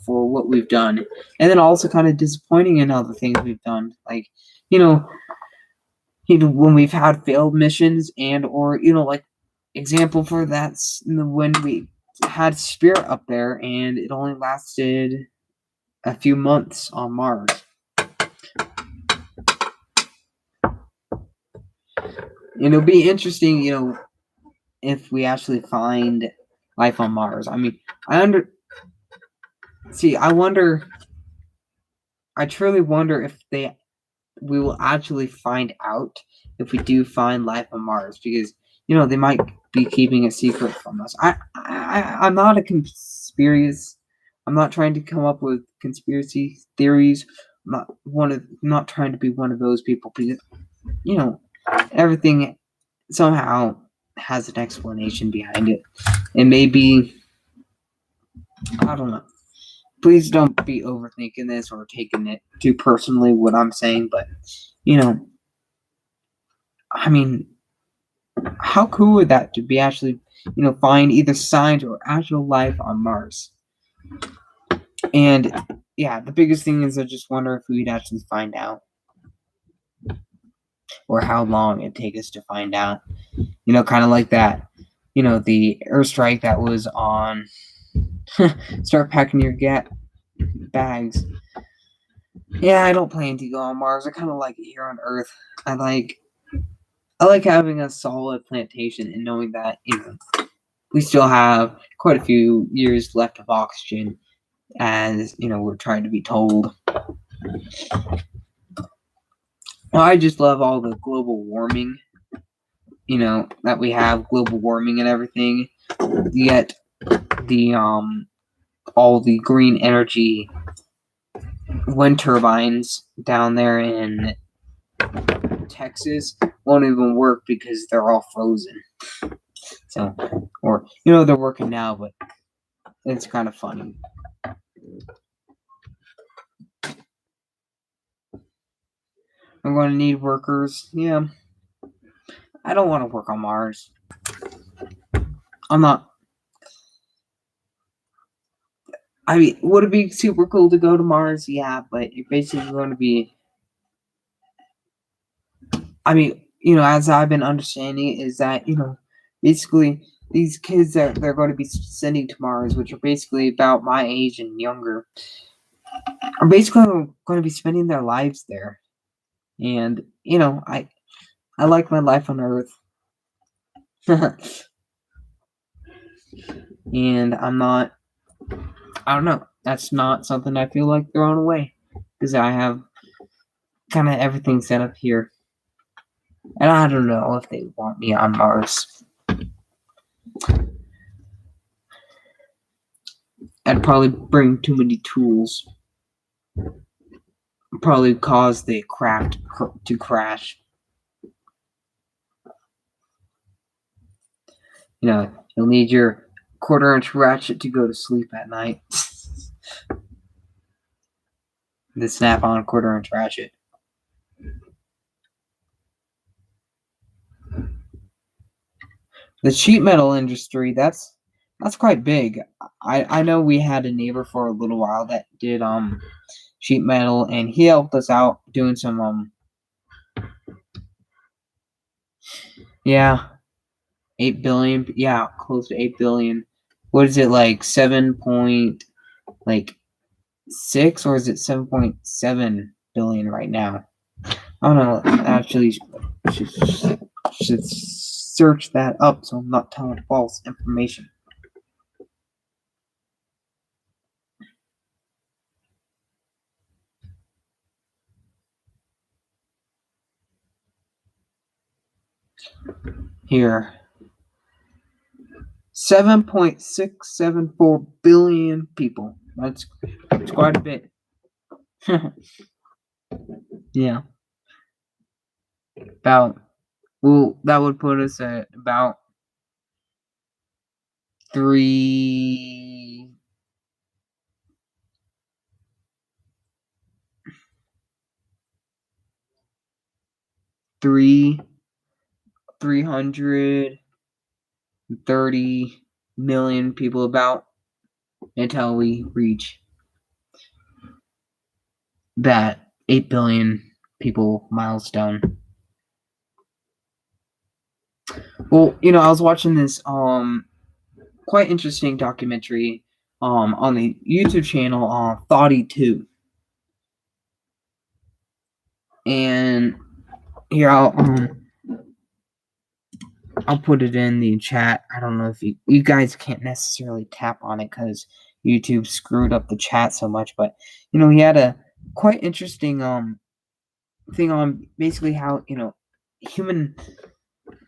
for what we've done. And then also kind of disappointing in other things we've done. Like, when we've had failed missions, and, or, like, example for that's when we had Spirit up there and it only lasted a few months on Mars. It'll be interesting, if we actually find life on Mars. I mean, I truly wonder if we will actually find out if we do find life on Mars, because they might be keeping a secret from us. I'm not a conspiracy. I'm not trying to come up with conspiracy theories. I'm not trying to be one of those people, because everything somehow has an explanation behind it. It may be, I don't know. Please don't be overthinking this or taking it too personally, what I'm saying, but I mean, how cool would that to be actually, find either signs or actual life on Mars? And yeah, the biggest thing is I just wonder if we'd actually find out, or how long it'd take us to find out. Kind of like that, the airstrike that was on start packing your bags. Yeah, I don't plan to go on Mars. I kind of like it here on Earth. I like having a solid plantation and knowing that we still have quite a few years left of oxygen, as we're trying to be told. I just love all the global warming, that we have, global warming and everything. Yet the all the green energy wind turbines down there in Texas won't even work because they're all frozen. So, or they're working now, but it's kind of funny. I'm going to need workers. Yeah. I don't want to work on Mars. I'm not. I mean, would it be super cool to go to Mars? Yeah, but you're basically going to be. I mean, as I've been understanding, is that basically these kids that they're going to be sending to Mars, which are basically about my age and younger, are basically going to be spending their lives there. And I like my life on Earth, and I'm not. I don't know. That's not something I feel like throwing away because I have kind of everything set up here. And I don't know if they want me on Mars. I'd probably bring too many tools. Probably cause the craft to crash. You'll need your 1/4-inch ratchet to go to sleep at night. The snap-on 1/4-inch ratchet. The sheet metal industry, that's quite big. I know we had a neighbor for a little while that did sheet metal, and he helped us out doing some 8 billion, close to 8 billion. What is it, like 7.6, or is it 7.7 billion right now? I don't know. Actually, should search that up so I'm not telling false information. Here. 7.674 billion people. That's quite a bit. Yeah. That would put us at about 3 330 million people about until we reach that 8 billion people milestone. Well, I was watching this quite interesting documentary on the YouTube channel Thoughty 2. And here I'll put it in the chat. I don't know if you guys can't necessarily tap on it because YouTube screwed up the chat so much, but he had a quite interesting thing on basically how human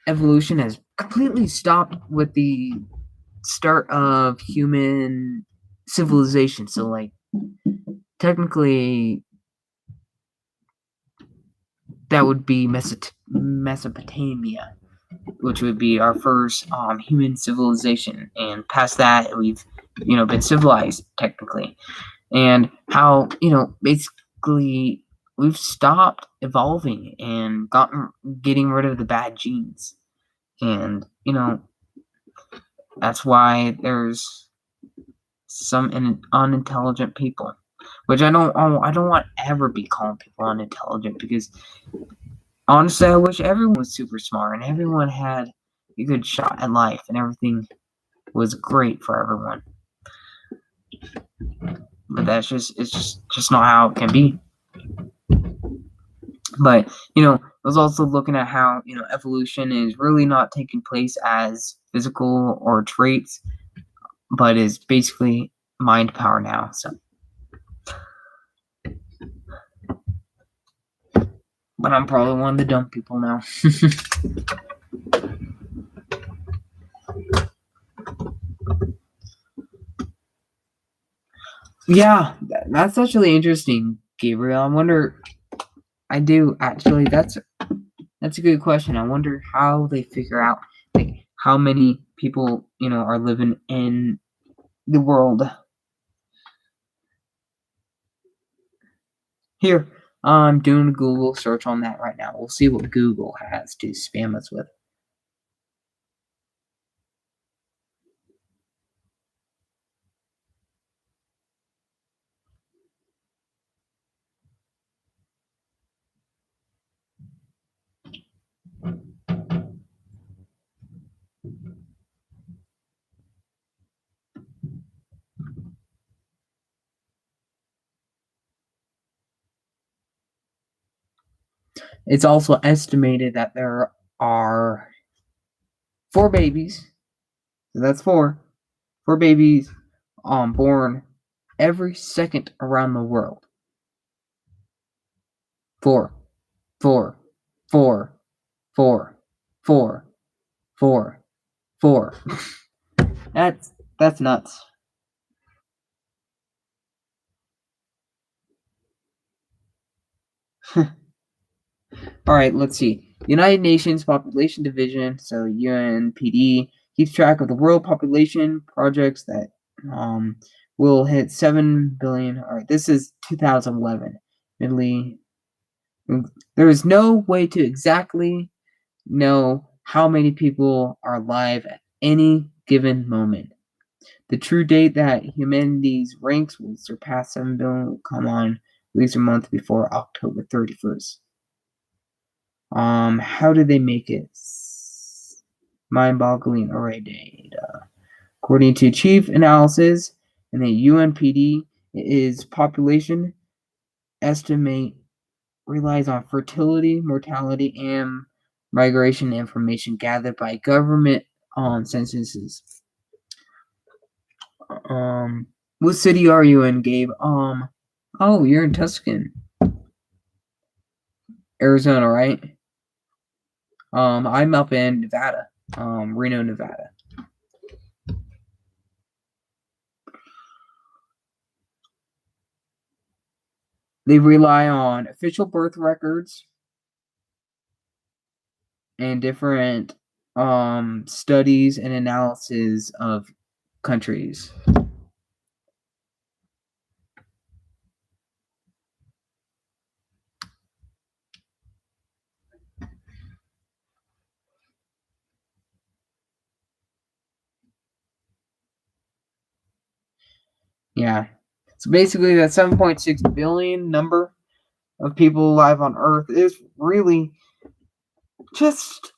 evolution has completely stopped with the start of human civilization. So like technically that would be Mesopotamia, which would be our first human civilization, and past that we've been civilized technically, and how basically we've stopped evolving and getting rid of the bad genes, and that's why there's some unintelligent people, which I don't want to ever be calling people unintelligent, because honestly, I wish everyone was super smart and everyone had a good shot at life and everything was great for everyone. But it's just not how it can be. But I was also looking at how evolution is really not taking place as physical or traits, but is basically mind power now. So, but I'm probably one of the dumb people now. Yeah, that's actually interesting, Gabriel. I wonder. I do actually. That's a good question. I wonder how they figure out how many people are living in the world. Here, I'm doing a Google search on that right now. We'll see what Google has to spam us with. It's also estimated that there are 4 babies. So that's 4 babies born every second around the world. 4, 4, 4, 4, 4, 4, 4. That's nuts. All right, let's see. United Nations Population Division, so UNPD, keeps track of the world population projects that will hit 7 billion. All right, this is 2011. Italy. There is no way to exactly know how many people are alive at any given moment. The true date that humanity's ranks will surpass 7 billion will come on at least a month before October 31st. How did they make it? Mind-boggling array data. According to chief analysis in the UNPD, is population estimate relies on fertility, mortality, and migration information gathered by government censuses. What city are you in, Gabe? Oh, you're in Tuscan, Arizona, right? I'm up in Nevada, Reno, Nevada. They rely on official birth records and different studies and analysis of countries. Yeah. So basically, that 7.6 billion number of people alive on Earth is really just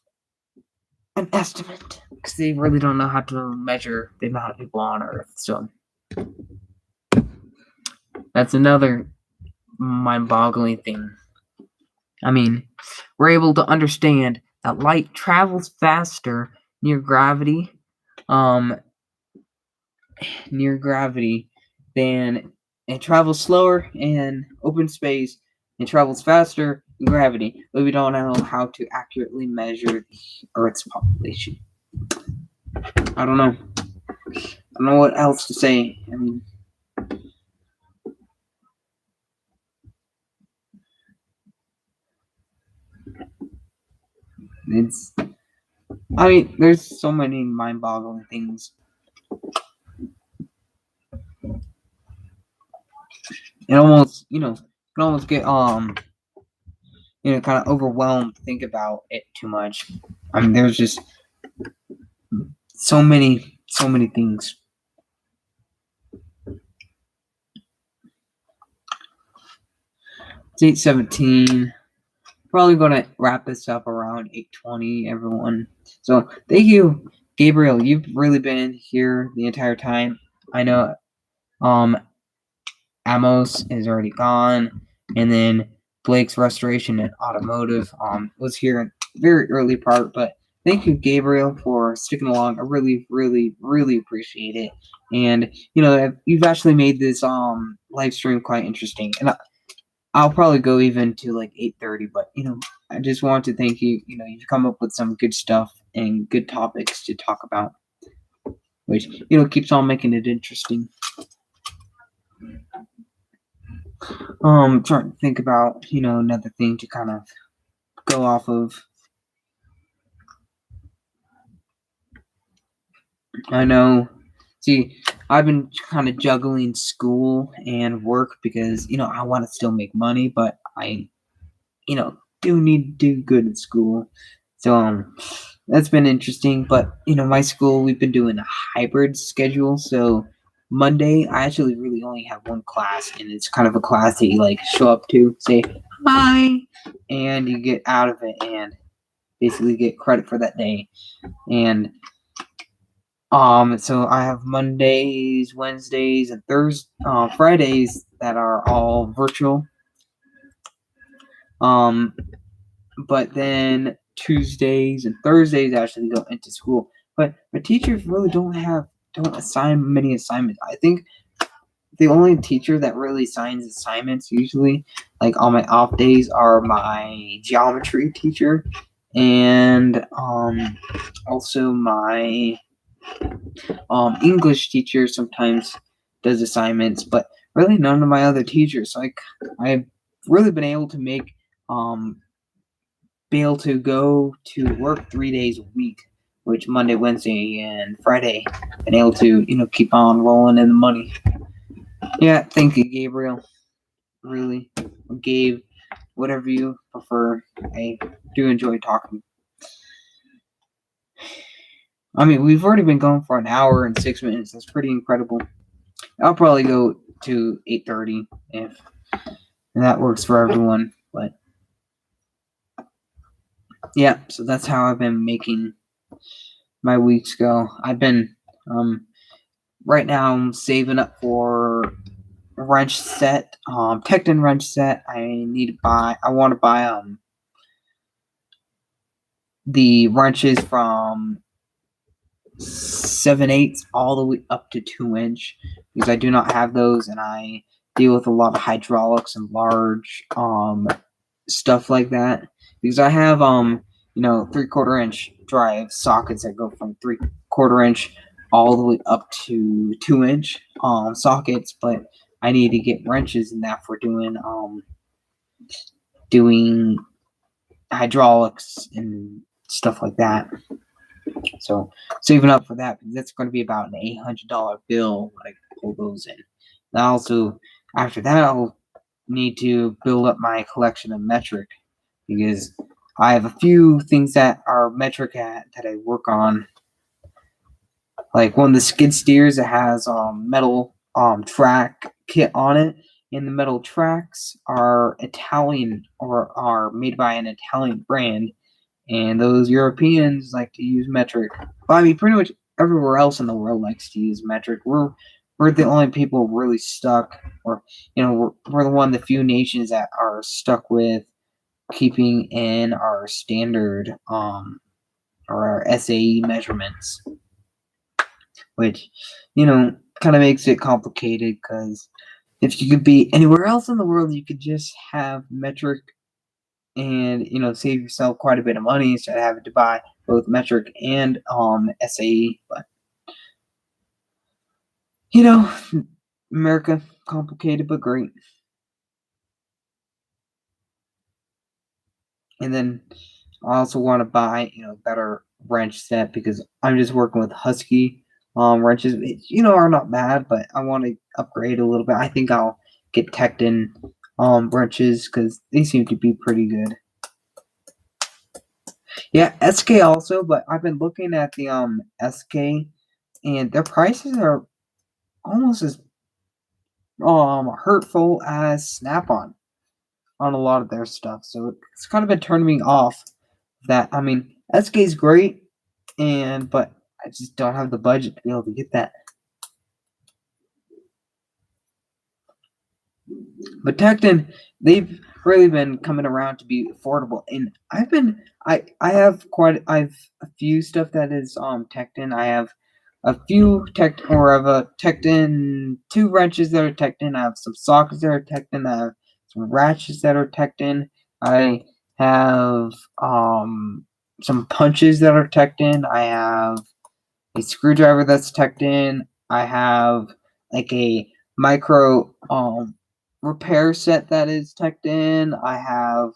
an estimate because they really don't know how to measure the amount of people on Earth. So that's another mind-boggling thing. I mean, we're able to understand that light travels faster near gravity than it travels slower in open space. It travels faster in gravity, but we don't know how to accurately measure the Earth's population. I don't know. I don't know what else to say. I mean, there's so many mind-boggling things. It almost, you can almost get kind of overwhelmed to think about it too much. I mean, there's just so many things. It's 8:17. Probably gonna wrap this up around 8:20, everyone. So thank you, Gabriel. You've really been here the entire time. I know Amos is already gone, and then Blake's Restoration and Automotive was here in very early part, but thank you, Gabriel, for sticking along. I really, really, really appreciate it. And you've actually made this live stream quite interesting. And I'll probably go even to like 8:30, but I just want to thank you. You've come up with some good stuff and good topics to talk about, which keeps on making it interesting. Trying to think about another thing to kind of go off of. I know. See, I've been kind of juggling school and work because I want to still make money, but I do need to do good at school. So that's been interesting. But my school, we've been doing a hybrid schedule. So Monday, I actually really only have one class, and it's kind of a class that you like show up to, say hi, and you get out of it and basically get credit for that day. And so I have Mondays, Wednesdays, and Fridays that are all virtual. but then Tuesdays and Thursdays I actually go into school. But teachers really don't assign many assignments. I think the only teacher that really assigns assignments usually, like on my off days, are my geometry teacher and also my English teacher sometimes does assignments, but really none of my other teachers. So I've really been able to be able to go to work 3 days a week, which Monday, Wednesday, and Friday, been able to keep on rolling in the money. Yeah, thank you, Gabriel. Really, Gabe, whatever you prefer. I do enjoy talking. I mean, we've already been going for an hour and 6 minutes. That's pretty incredible. I'll probably go to 8:30 if that works for everyone. But yeah, so that's how I've been making my weeks go. I've been right now I'm saving up for a wrench set, Tekton wrench set. I want to buy the wrenches from 7/8 all the way up to 2-inch because I do not have those, and I deal with a lot of hydraulics and large stuff like that because I have 3/4 inch drive sockets that go from 3/4 inch all the way up to 2-inch sockets, but I need to get wrenches in that for doing hydraulics and stuff like that. So saving up for that, because that's going to be about an $800 bill when I pull those in. And also, after that, I'll need to build up my collection of metric because I have a few things that are metric that I work on. Like one of the skid steers that has metal track kit on it, and the metal tracks are Italian or are made by an Italian brand. And those Europeans like to use metric. Well, I mean, pretty much everywhere else in the world likes to use metric. We're the only people really stuck, or we're the one of the few nations that are stuck with keeping in our standard or our SAE measurements, which kind of makes it complicated because if you could be anywhere else in the world, you could just have metric and save yourself quite a bit of money instead of having to buy both metric and SAE. But America, complicated but great. And then I also want to buy better wrench set because I'm just working with Husky wrenches, which, are not bad, but I want to upgrade a little bit. I think I'll get Tekton wrenches because they seem to be pretty good. Yeah, SK also, but I've been looking at the SK, and their prices are almost as hurtful as Snap-on a lot of their stuff. So it's kind of been turning me off. That I mean, SK is great, but I just don't have the budget to be able to get that. But Tekton, they've really been coming around to be affordable, and I have a few stuff that is Tekton. I have a few Tekton 2 wrenches that are Tekton. I have some sockets that are Tekton. I have some ratchets that are Tekton. I have some punches that are Tekton. I have a screwdriver that's Tekton. I have like a micro repair set that is Tekton. I have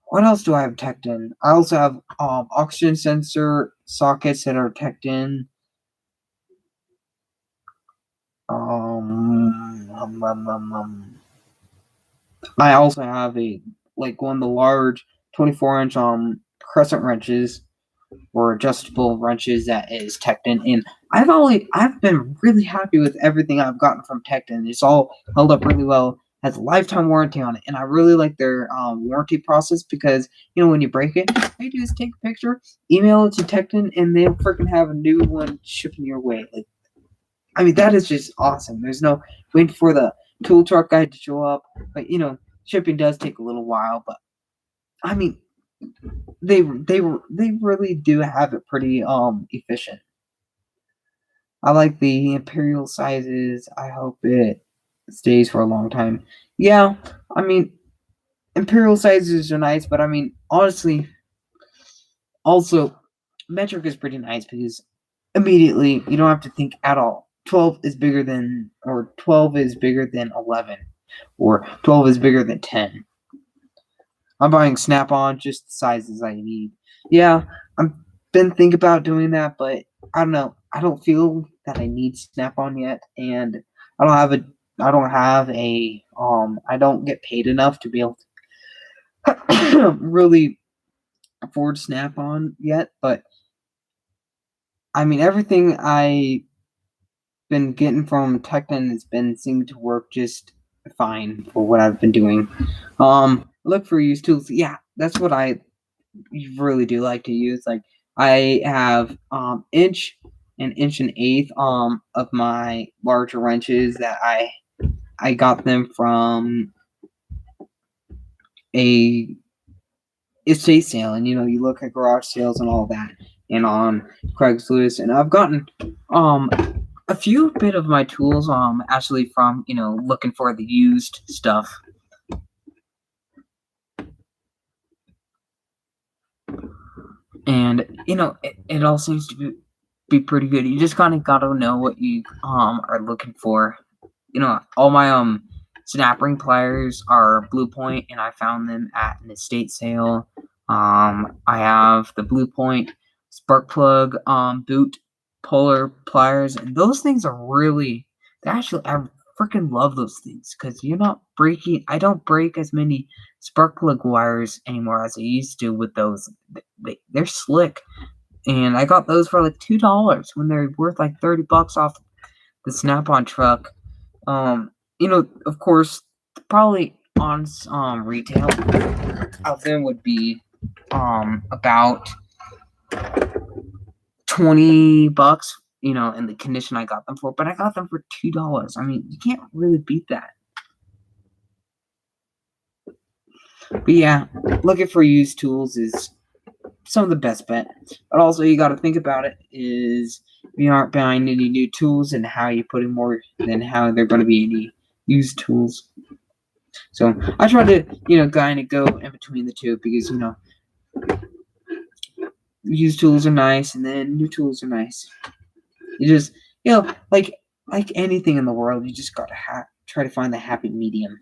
what else do I have Tekton? I also have oxygen sensor sockets that are Tekton. I also have one of the large 24-inch crescent wrenches or adjustable wrenches that is Tekton, and I've been really happy with everything I've gotten from Tekton. It's all held up really well. Has a lifetime warranty on it, and I really like their warranty process because when you break it, all you do is take a picture, email it to Tekton, and they'll freaking have a new one shipping your way. I mean, that is just awesome. There's no waiting for the tool truck guy to show up, but shipping does take a little while, but I mean, they really do have it pretty efficient. I like the imperial sizes. I hope it stays for a long time. Yeah, I mean, imperial sizes are nice, but I mean, honestly, also metric is pretty nice because immediately you don't have to think at all. 12 is bigger than, or 12 is bigger than 11, or 12 is bigger than 10. I'm buying Snap-on, just the sizes I need. Yeah, I've been thinking about doing that, but I don't know. I don't feel that I need Snap-on yet, and I don't have a, I don't get paid enough to be able to really afford Snap-on yet. But I mean, everything I been getting from Tekton has been seeming to work just fine for what I've been doing. Look for used tools. Yeah, that's what I really do like to use. Like I have inch and inch and eighth of my larger wrenches that I got them from a estate sale, and you look at garage sales and all that, and on Craigslist, and I've gotten a few bit of my tools actually from looking for the used stuff. And it all seems to be pretty good. You just kind of gotta know what you are looking for. All my snap ring pliers are Blue Point, and I found them at an estate sale. I have the Blue Point spark plug boot polar pliers, and those things are really, actually, I freaking love those things because you're not breaking. I don't break as many spark plug wires anymore as I used to with those. They're slick, and I got those for like $2 when they're worth like $30 off the Snap-on truck. Of course, probably on retail out there would be about $20, in the condition I got them for, but I got them for $2. I mean, you can't really beat that. But yeah, looking for used tools is some of the best bet. But also, you got to think about it is you aren't buying any new tools, and how you put in more than how they're going to be any used tools. So I try to kind of go in between the two because used tools are nice, and then new tools are nice. You just like anything in the world, you just gotta try to find the happy medium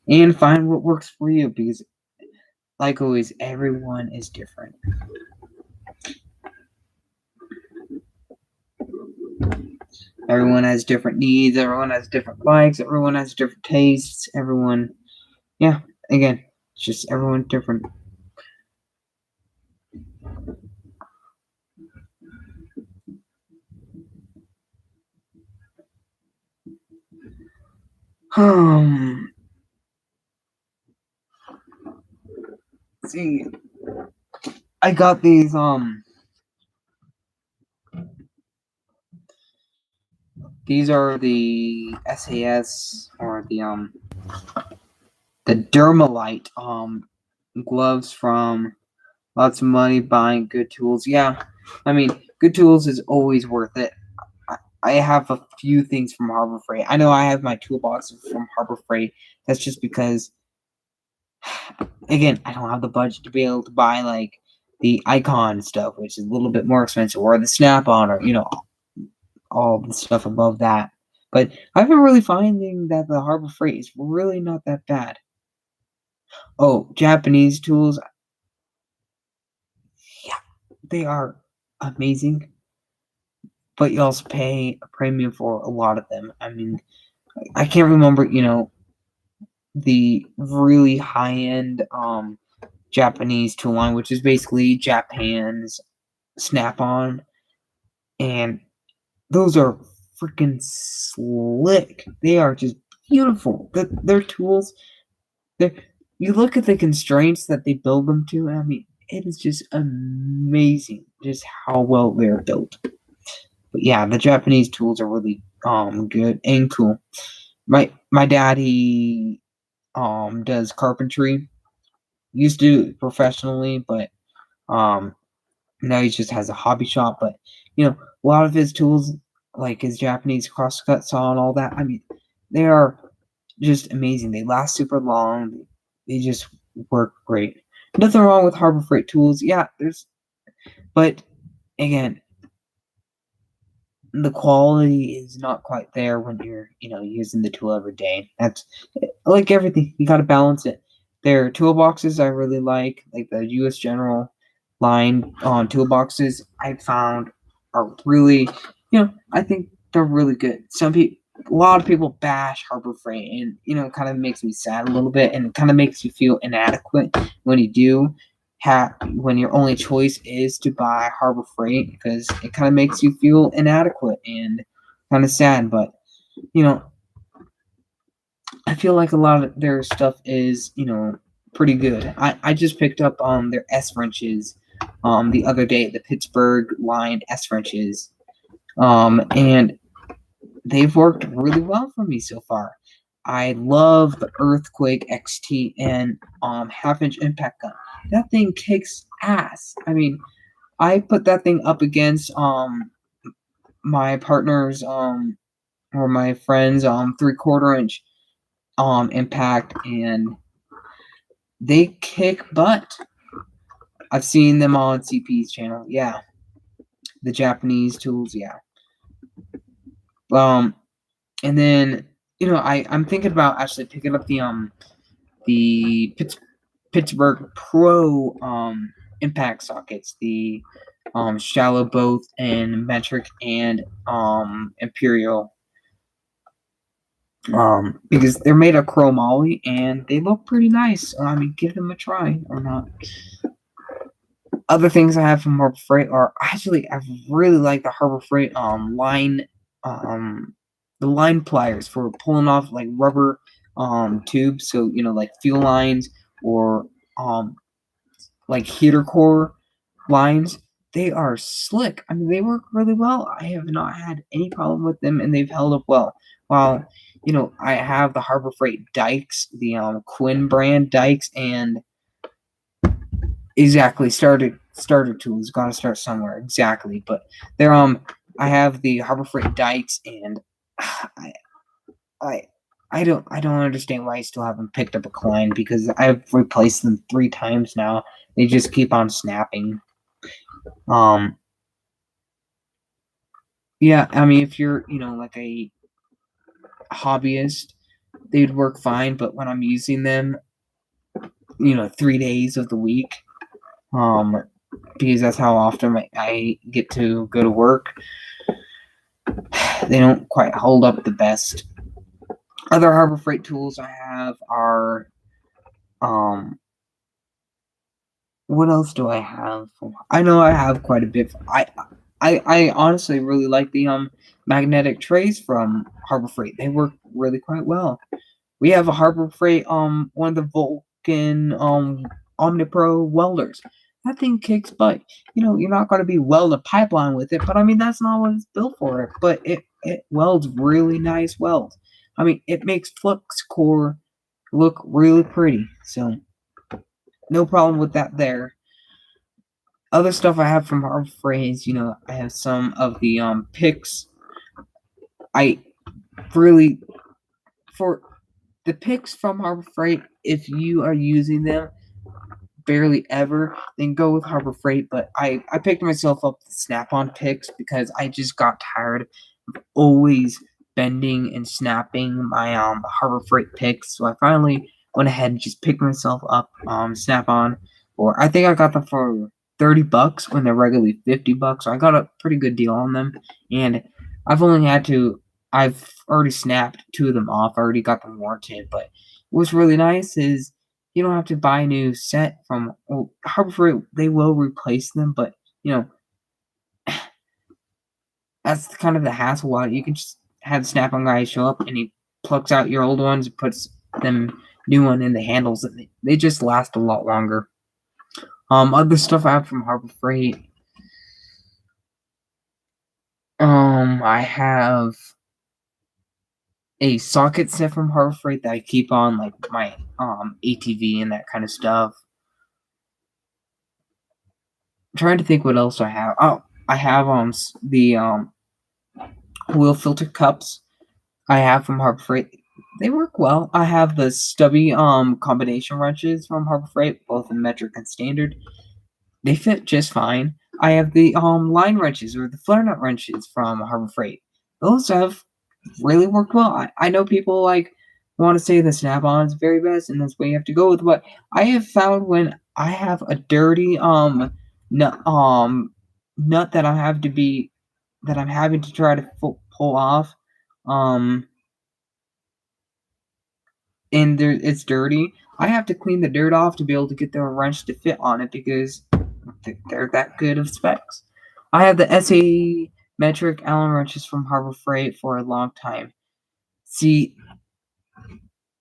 and find what works for you because, like always, everyone is different. Everyone has different needs. Everyone has different likes. Everyone has different tastes. Everyone, again, it's just everyone's different. See, I got these these are the SAS, or the Dermalite gloves from Lots of Money Buying Good Tools. Yeah, I mean, Good Tools is always worth it. I have a few things from Harbor Freight. I know I have my toolbox from Harbor Freight. That's just because, again, I don't have the budget to be able to buy like the Icon stuff, which is a little bit more expensive, or the Snap-on, or all the stuff above that. But I've been really finding that the Harbor Freight is really not that bad. Oh, Japanese tools. Yeah, they are amazing. But you also pay a premium for a lot of them. I mean, I can't remember, the really high-end Japanese tool line, which is basically Japan's Snap-on. And those are freaking slick. They are just beautiful. Their tools, you look at the constraints that they build them to, I mean, it is just amazing just how well they're built. But yeah, the Japanese tools are really good and cool. My dad, he does carpentry, used to do it professionally, but now he just has a hobby shop. But a lot of his tools, like his Japanese crosscut saw and all that, I mean, they are just amazing. They last super long. They just work great. Nothing wrong with Harbor Freight tools. Yeah, but again, the quality is not quite there when you're, using the tool every day. That's like everything. You got to balance it. Their toolboxes I really like the U.S. General line on toolboxes. I found are really, I think they're really good. A lot of people bash Harbor Freight, and it kind of makes me sad a little bit, and it kind of makes you feel inadequate when you do when your only choice is to buy Harbor Freight, because it kind of makes you feel inadequate and kind of sad. But I feel like a lot of their stuff is pretty good. I just picked up their S wrenches the other day, the Pittsburgh line S wrenches, and they've worked really well for me so far. I love the Earthquake XT and half-inch impact gun. That thing kicks ass. I mean, I put that thing up against my partner's or my friend's 3/4 inch impact, and they kick butt. I've seen them on CP's channel. Yeah, the Japanese tools. Yeah. And then I'm thinking about actually picking up the Pittsburgh Pro impact sockets, the shallow both and metric and imperial, because they're made of chromoly and they look pretty nice. I mean, give them a try or not. Other things I have from Harbor Freight are actually I really like the Harbor Freight line the line pliers for pulling off like rubber tubes, so like fuel lines or like heater core lines. They are slick. I mean, they work really well. I have not had any problem with them, and they've held up well. While I have the Harbor Freight dikes, the Quinn brand dikes, and exactly starter tools. Got to start somewhere, exactly. But they're I have the Harbor Freight dikes, and I don't understand why I still haven't picked up a Klein, because I've replaced them 3 times now. They just keep on snapping. Yeah, I mean, if you're like a hobbyist, they'd work fine. But when I'm using them, 3 days of the week, because that's how often I get to go to work, they don't quite hold up the best. Other Harbor Freight tools I have are, what else do I have? I know I have quite a bit. I honestly really like the magnetic trays from Harbor Freight. They work really quite well. We have a Harbor Freight one of the Vulcan Omnipro welders. That thing kicks butt. You're not going to be welding a pipeline with it, but I mean that's not what it's built for. But it welds really nice welds. I mean, it makes flux core look really pretty. So no problem with that there. Other stuff I have from Harbor Freight is, I have some of the picks. I really, for the picks from Harbor Freight, if you are using them barely ever, then go with Harbor Freight. But I picked myself up the Snap-on picks because I just got tired of always bending and snapping my Harbor Freight picks. So I finally went ahead and just picked myself up Snap-on, or I think I got them for $30 when they're regularly $50. So I got a pretty good deal on them, and I've already snapped 2 of them off. I already got them warranted. But what's really nice is you don't have to buy a new set from Harbor Freight. They will replace them, but that's kind of the hassle. While you can just have the Snap-on guy show up and he plucks out your old ones and puts them new one in the handles, and they just last a lot longer. Other stuff I have from Harbor Freight. I have a socket set from Harbor Freight that I keep on like my ATV and that kind of stuff. trying to think what else I have. Oh, I have the wheel filter cups I have from Harbor Freight. They work well. I have the stubby combination wrenches from Harbor Freight, both in metric and standard. They fit just fine. I have the line wrenches or the flare nut wrenches from Harbor Freight. Those have really worked well. I know people want to say the Snap-on is very best and that's what you have to go with, but I have found when I have a dirty nut that I'm having to try to pull off, and it's dirty, I have to clean the dirt off to be able to get the wrench to fit on it because they're that good of specs. I have the SA metric Allen wrenches from Harbor Freight for a long time. See,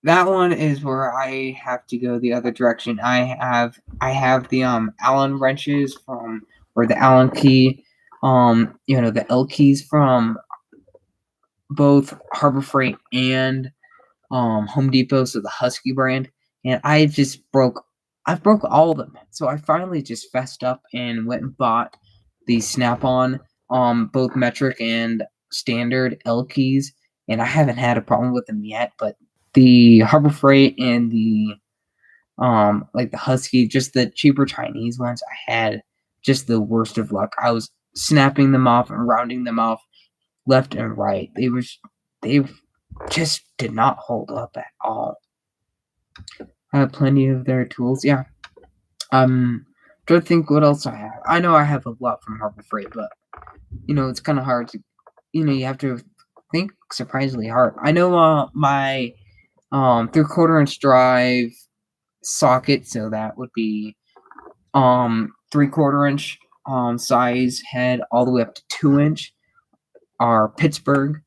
that one is where I have to go the other direction. I have the Allen wrenches from, or the Allen key, the L keys from both Harbor Freight and Home Depot, so the Husky brand, and I've broke all of them. So I finally just fessed up and went and bought the Snap-on both metric and standard L keys, and I haven't had a problem with them yet. But the Harbor Freight and the the Husky, just the cheaper Chinese ones, I had just the worst of luck. I was snapping them off and rounding them off left and right. They just did not hold up at all. I have plenty of their tools. Yeah. Trying to think what else I have. I know I have a lot from Harbor Freight, but it's kind of hard to, you have to think surprisingly hard. I know my 3/4 inch drive socket, so that would be 3/4 inch size head all the way up to 2-inch are Pittsburgh,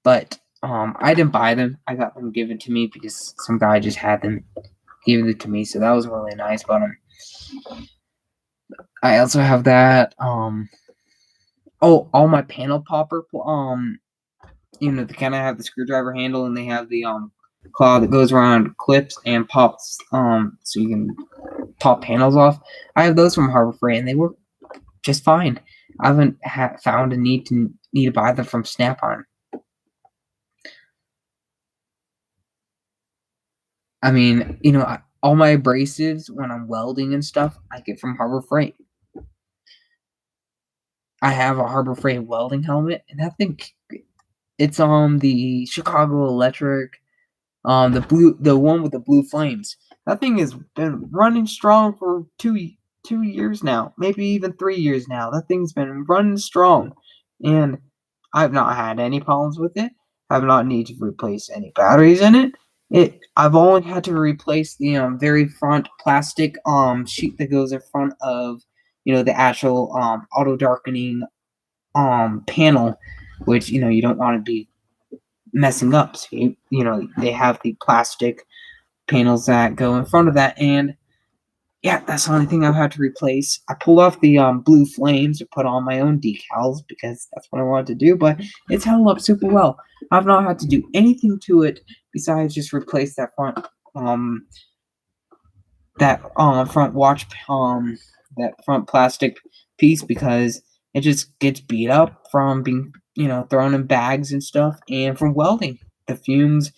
but I didn't buy them. I got them given to me because some guy just had them given it to me, so that was really nice about them. I also have that. All my panel popper. They kind of have the screwdriver handle, and they have the claw that goes around clips and pops. So you can pop panels off. I have those from Harbor Freight, and they work just fine. I haven't found a need to buy them from Snap-on. I mean, all my abrasives when I'm welding and stuff, I get from Harbor Freight. I have a Harbor Freight welding helmet, and I think it's on the Chicago Electric, the one with the blue flames. That thing has been running strong for 2 years now, maybe even 3 years now. That thing's been running strong, and I've not had any problems with it. I've not needed to replace any batteries in it. I've only had to replace the very front plastic sheet that goes in front of the actual auto darkening panel, which you don't want to be messing up. So they have the plastic panels that go in front of that, and yeah, that's the only thing I've had to replace. I pulled off the blue flames to put on my own decals because that's what I wanted to do, but it's held up super well. I've not had to do anything to it besides just replace that front front watch that front plastic piece because it just gets beat up from being thrown in bags and stuff, and from welding. The fumes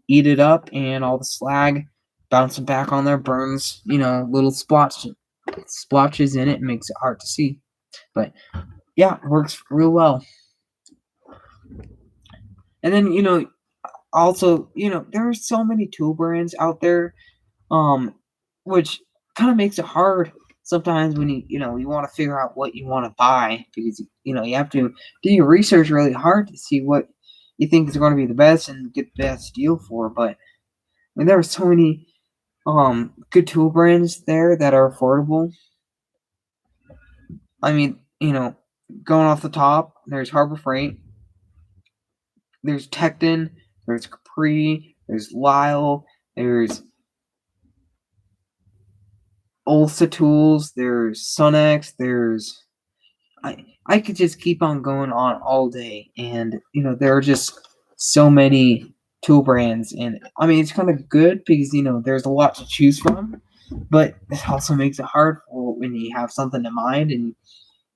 eat it up, and all the slag bouncing back on there burns little splotches in it and makes it hard to see. But yeah, it works real well. And then also there are so many tool brands out there, which kind of makes it hard sometimes when you want to figure out what you want to buy, because you have to do your research really hard to see what you think is going to be the best and get the best deal for. But I mean, there are so many good tool brands there that are affordable. I mean, going off the top, there's Harbor Freight, there's Tecton, there's Capri, there's Lyle, there's Ulsa Tools, there's Sunex, there's I could just keep on going on all day, and there are just so many tool brands, and I mean it's kind of good because there's a lot to choose from. But this also makes it hard for when you have something in mind and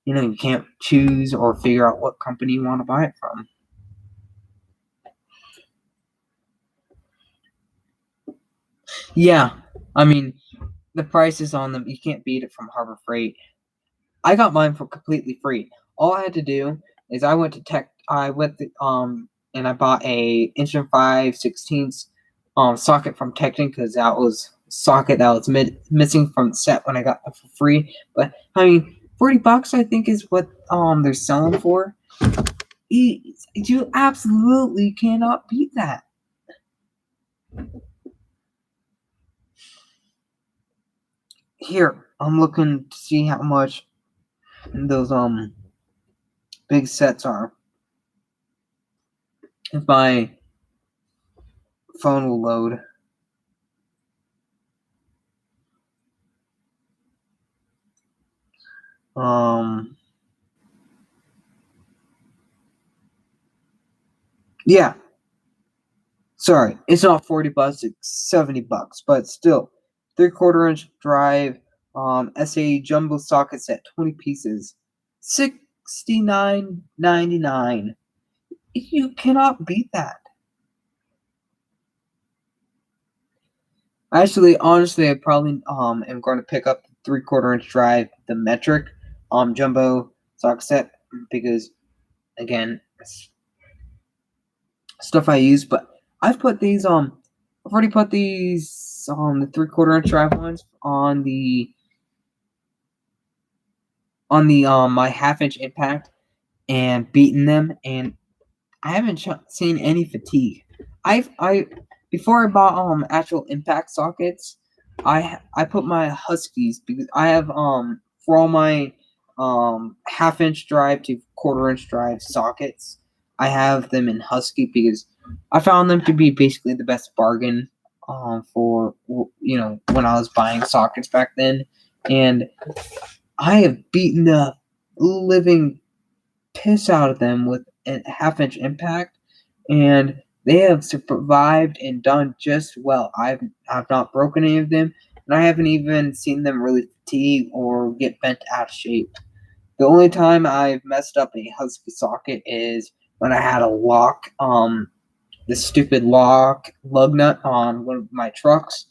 you can't choose or figure out what company you want to buy it from. Yeah, I mean the prices on them, you can't beat it from Harbor Freight. I got mine for completely free. All I had to do is I went and I bought a inch and 5/16 socket from Tekton because that was a socket that was missing from the set when I got it for free. But I mean, $40 I think is what they're selling for. You absolutely cannot beat that. Here, I'm looking to see how much those big sets are. If my phone will load. Yeah. Sorry, it's not $40, it's $70, but still, 3/4 inch drive, SA jumbo socket set, 20 pieces, $69.99. You cannot beat that. Actually, honestly, I probably am going to pick up the 3/4 inch drive, the metric jumbo socket set, because again, it's stuff I use. But I've already put these the 3/4 inch drive ones on the my 1/2 inch impact and beaten them, and I haven't seen any fatigue. I before I bought actual impact sockets, I put my Huskies because I have for all my 1/2 inch drive to 1/4 inch drive sockets, I have them in Husky because I found them to be basically the best bargain for when I was buying sockets back then, and I have beaten the living piss out of them with a 1/2 inch impact, and they have survived and done just well. I've not broken any of them, and I haven't even seen them really fatigue or get bent out of shape. The only time I've messed up a Husky socket is when I had a lock, the stupid lock lug nut on one of my trucks,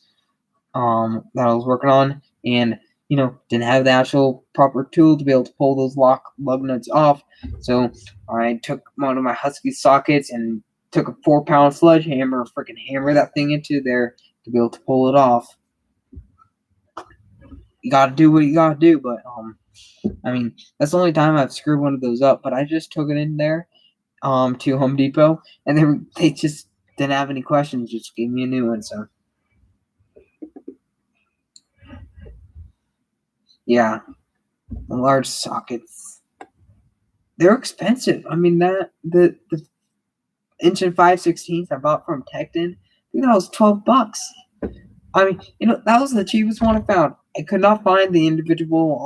that I was working on, and didn't have the actual proper tool to be able to pull those lug nuts off. So I took one of my Husky sockets and took a 4-pound sledgehammer, freaking hammer that thing into there to be able to pull it off. You gotta do what you gotta do, but I mean that's the only time I've screwed one of those up. But I just took it in there to Home Depot, and they just didn't have any questions, just gave me a new one. So yeah, the large sockets, they're expensive. I mean that the inch and 5/16 I bought from Tekton, I think that was $12. I mean, that was the cheapest one I found. I could not find the individual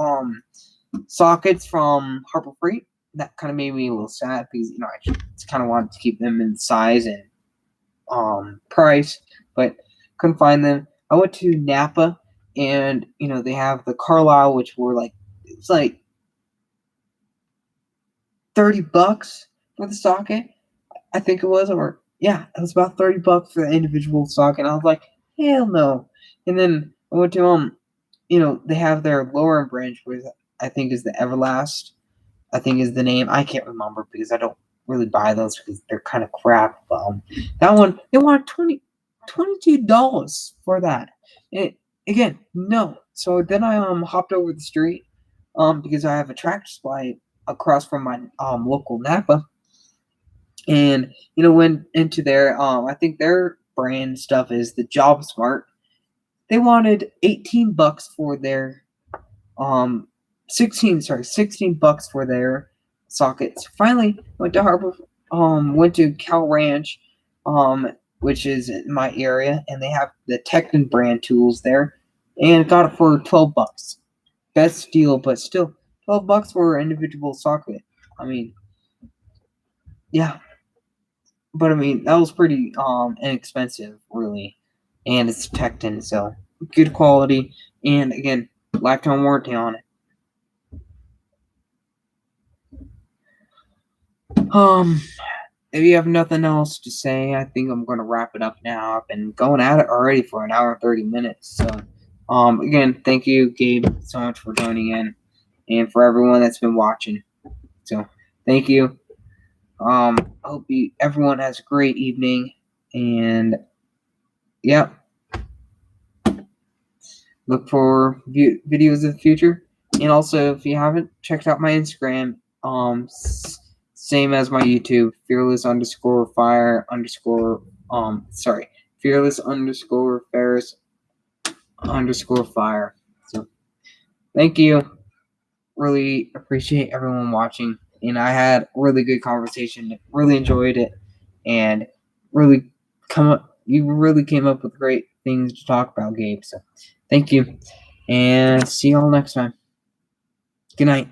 sockets from Harbor Freight. That kind of made me a little sad because I just kind of wanted to keep them in size and price, but couldn't find them. I went to Napa, and they have the Carlisle, which were it's like $30 for the socket. I think it was, or yeah, it was about $30 for the individual socket. And I was like, hell no. And then I went to they have their lower branch, which I think is the Everlast. I think is the name. I can't remember because I don't really buy those because they're kind of crap. That one they wanted $22 for that. And again, no. So then I hopped over the street because I have a Tractor Supply across from my local Napa, and went into their I think their brand stuff is the Job Smart. They wanted $18 for their 16 bucks for their sockets. Finally went to Cal Ranch, which is in my area, and they have the Tekton brand tools there, and got it for $12. Best deal, but still $12 for an individual socket. I mean, yeah, but I mean that was pretty inexpensive, really, and it's Tekton, so good quality. And again, lifetime warranty on it. If you have nothing else to say, I think I'm going to wrap it up now. I've been going at it already for an hour and 30 minutes. So, again, thank you, Gabe, so much for joining in, and for everyone that's been watching. So, thank you. I hope everyone has a great evening, and yeah, look for videos in the future. And also, if you haven't checked out my Instagram, same as my YouTube, fearless_Ferris_fire. So, thank you. Really appreciate everyone watching, and I had a really good conversation. Really enjoyed it, and you really came up with great things to talk about, Gabe. So, thank you, and see y'all next time. Good night.